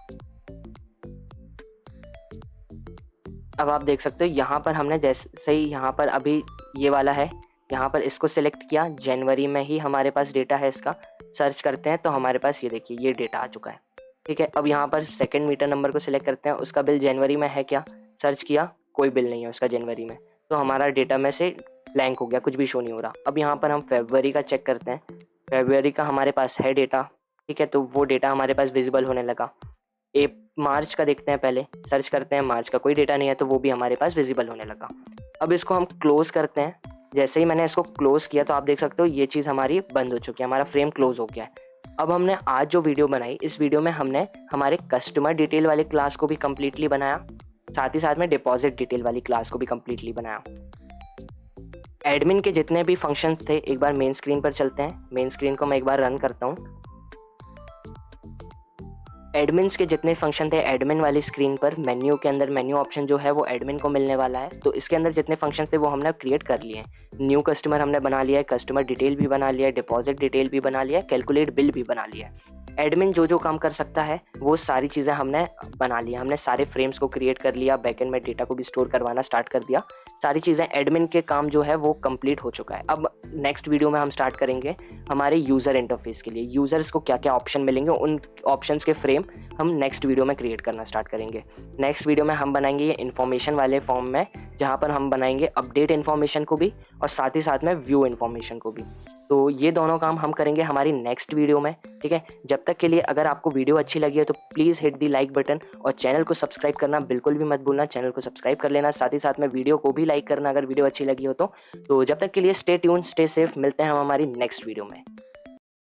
अब आप देख सकते हो यहाँ पर हमने जैसे ही यहाँ पर अभी ये वाला है, यहाँ पर इसको सिलेक्ट किया, जनवरी में ही हमारे पास डेटा है इसका। सर्च करते हैं तो हमारे पास ये देखिए ये डेटा आ चुका है, ठीक है। अब यहाँ पर सेकंड मीटर नंबर को सिलेक्ट करते हैं, उसका बिल जनवरी में है क्या, सर्च किया, कोई बिल नहीं है उसका जनवरी में, तो हमारा डेटा में से ब्लैंक हो गया, कुछ भी शो नहीं हो रहा। अब यहाँ पर हम फरवरी का चेक करते हैं, फरवरी का हमारे पास है डेटा, ठीक है, तो वो डेटा हमारे पास विजिबल होने लगा। मार्च का देखते हैं, पहले सर्च करते हैं, मार्च का कोई डेटा नहीं है तो वो भी हमारे पास विजिबल होने लगा। अब इसको हम क्लोज करते हैं। जैसे ही मैंने इसको क्लोज किया तो आप देख सकते हो ये चीज़ हमारी बंद हो चुकी है, हमारा फ्रेम क्लोज हो गया है। अब हमने आज जो वीडियो बनाई, इस वीडियो में हमने हमारे कस्टमर डिटेल वाली क्लास को भी कम्प्लीटली बनाया, साथ ही साथ में डिपॉजिट डिटेल वाली क्लास को भी कम्प्लीटली बनाया। एडमिन के जितने भी फंक्शंस थे, एक बार मेन स्क्रीन पर चलते हैं। मेन स्क्रीन को मैं एक बार रन करता हूँ। एडमिन्स के जितने फंक्शन थे, एडमिन वाली स्क्रीन पर मेन्यू के अंदर मेन्यू ऑप्शन जो है वो एडमिन को मिलने वाला है, तो इसके अंदर जितने फंक्शन थे वो हमने क्रिएट कर लिए हैं। न्यू कस्टमर हमने बना लिया है, कस्टमर डिटेल भी बना लिया है, डिपॉजिट डिटेल भी बना लिया है, कैलकुलेट बिल भी बना लिया है। एडमिन जो जो काम कर सकता है वो सारी चीज़ें हमने बना लिया। हमने सारे फ्रेम्स को क्रिएट कर लिया, बैकएंड में डेटा को भी स्टोर करवाना स्टार्ट कर दिया। सारी चीज़ें एडमिन के काम जो है वो कंप्लीट हो चुका है। अब नेक्स्ट वीडियो में हम स्टार्ट करेंगे हमारे यूज़र इंटरफेस के लिए, यूज़र्स को क्या क्या ऑप्शन मिलेंगे, उन ऑप्शंस के फ्रेम हम नेक्स्ट वीडियो में क्रिएट करना स्टार्ट करेंगे। नेक्स्ट वीडियो में हम बनाएंगे ये इन्फॉर्मेशन वाले फॉर्म में, जहाँ पर हम बनाएंगे अपडेट इन्फॉर्मेशन को भी और साथ ही साथ में व्यू इन्फॉर्मेशन को भी। तो ये दोनों काम हम करेंगे हमारी नेक्स्ट वीडियो में, ठीक है। जब तक के लिए अगर आपको वीडियो अच्छी लगी है तो please hit the like button, और चैनल को सब्सक्राइब करना बिल्कुल भी मत भूलना। चैनल को सब्सक्राइब कर लेना, साथ ही साथ में वीडियो को भी लाइक करना अगर वीडियो अच्छी लगी हो तो। जब तक के लिए स्टे ट्यून, स्टे सेफ, मिलते हैं हम हमारी नेक्स्ट वीडियो में।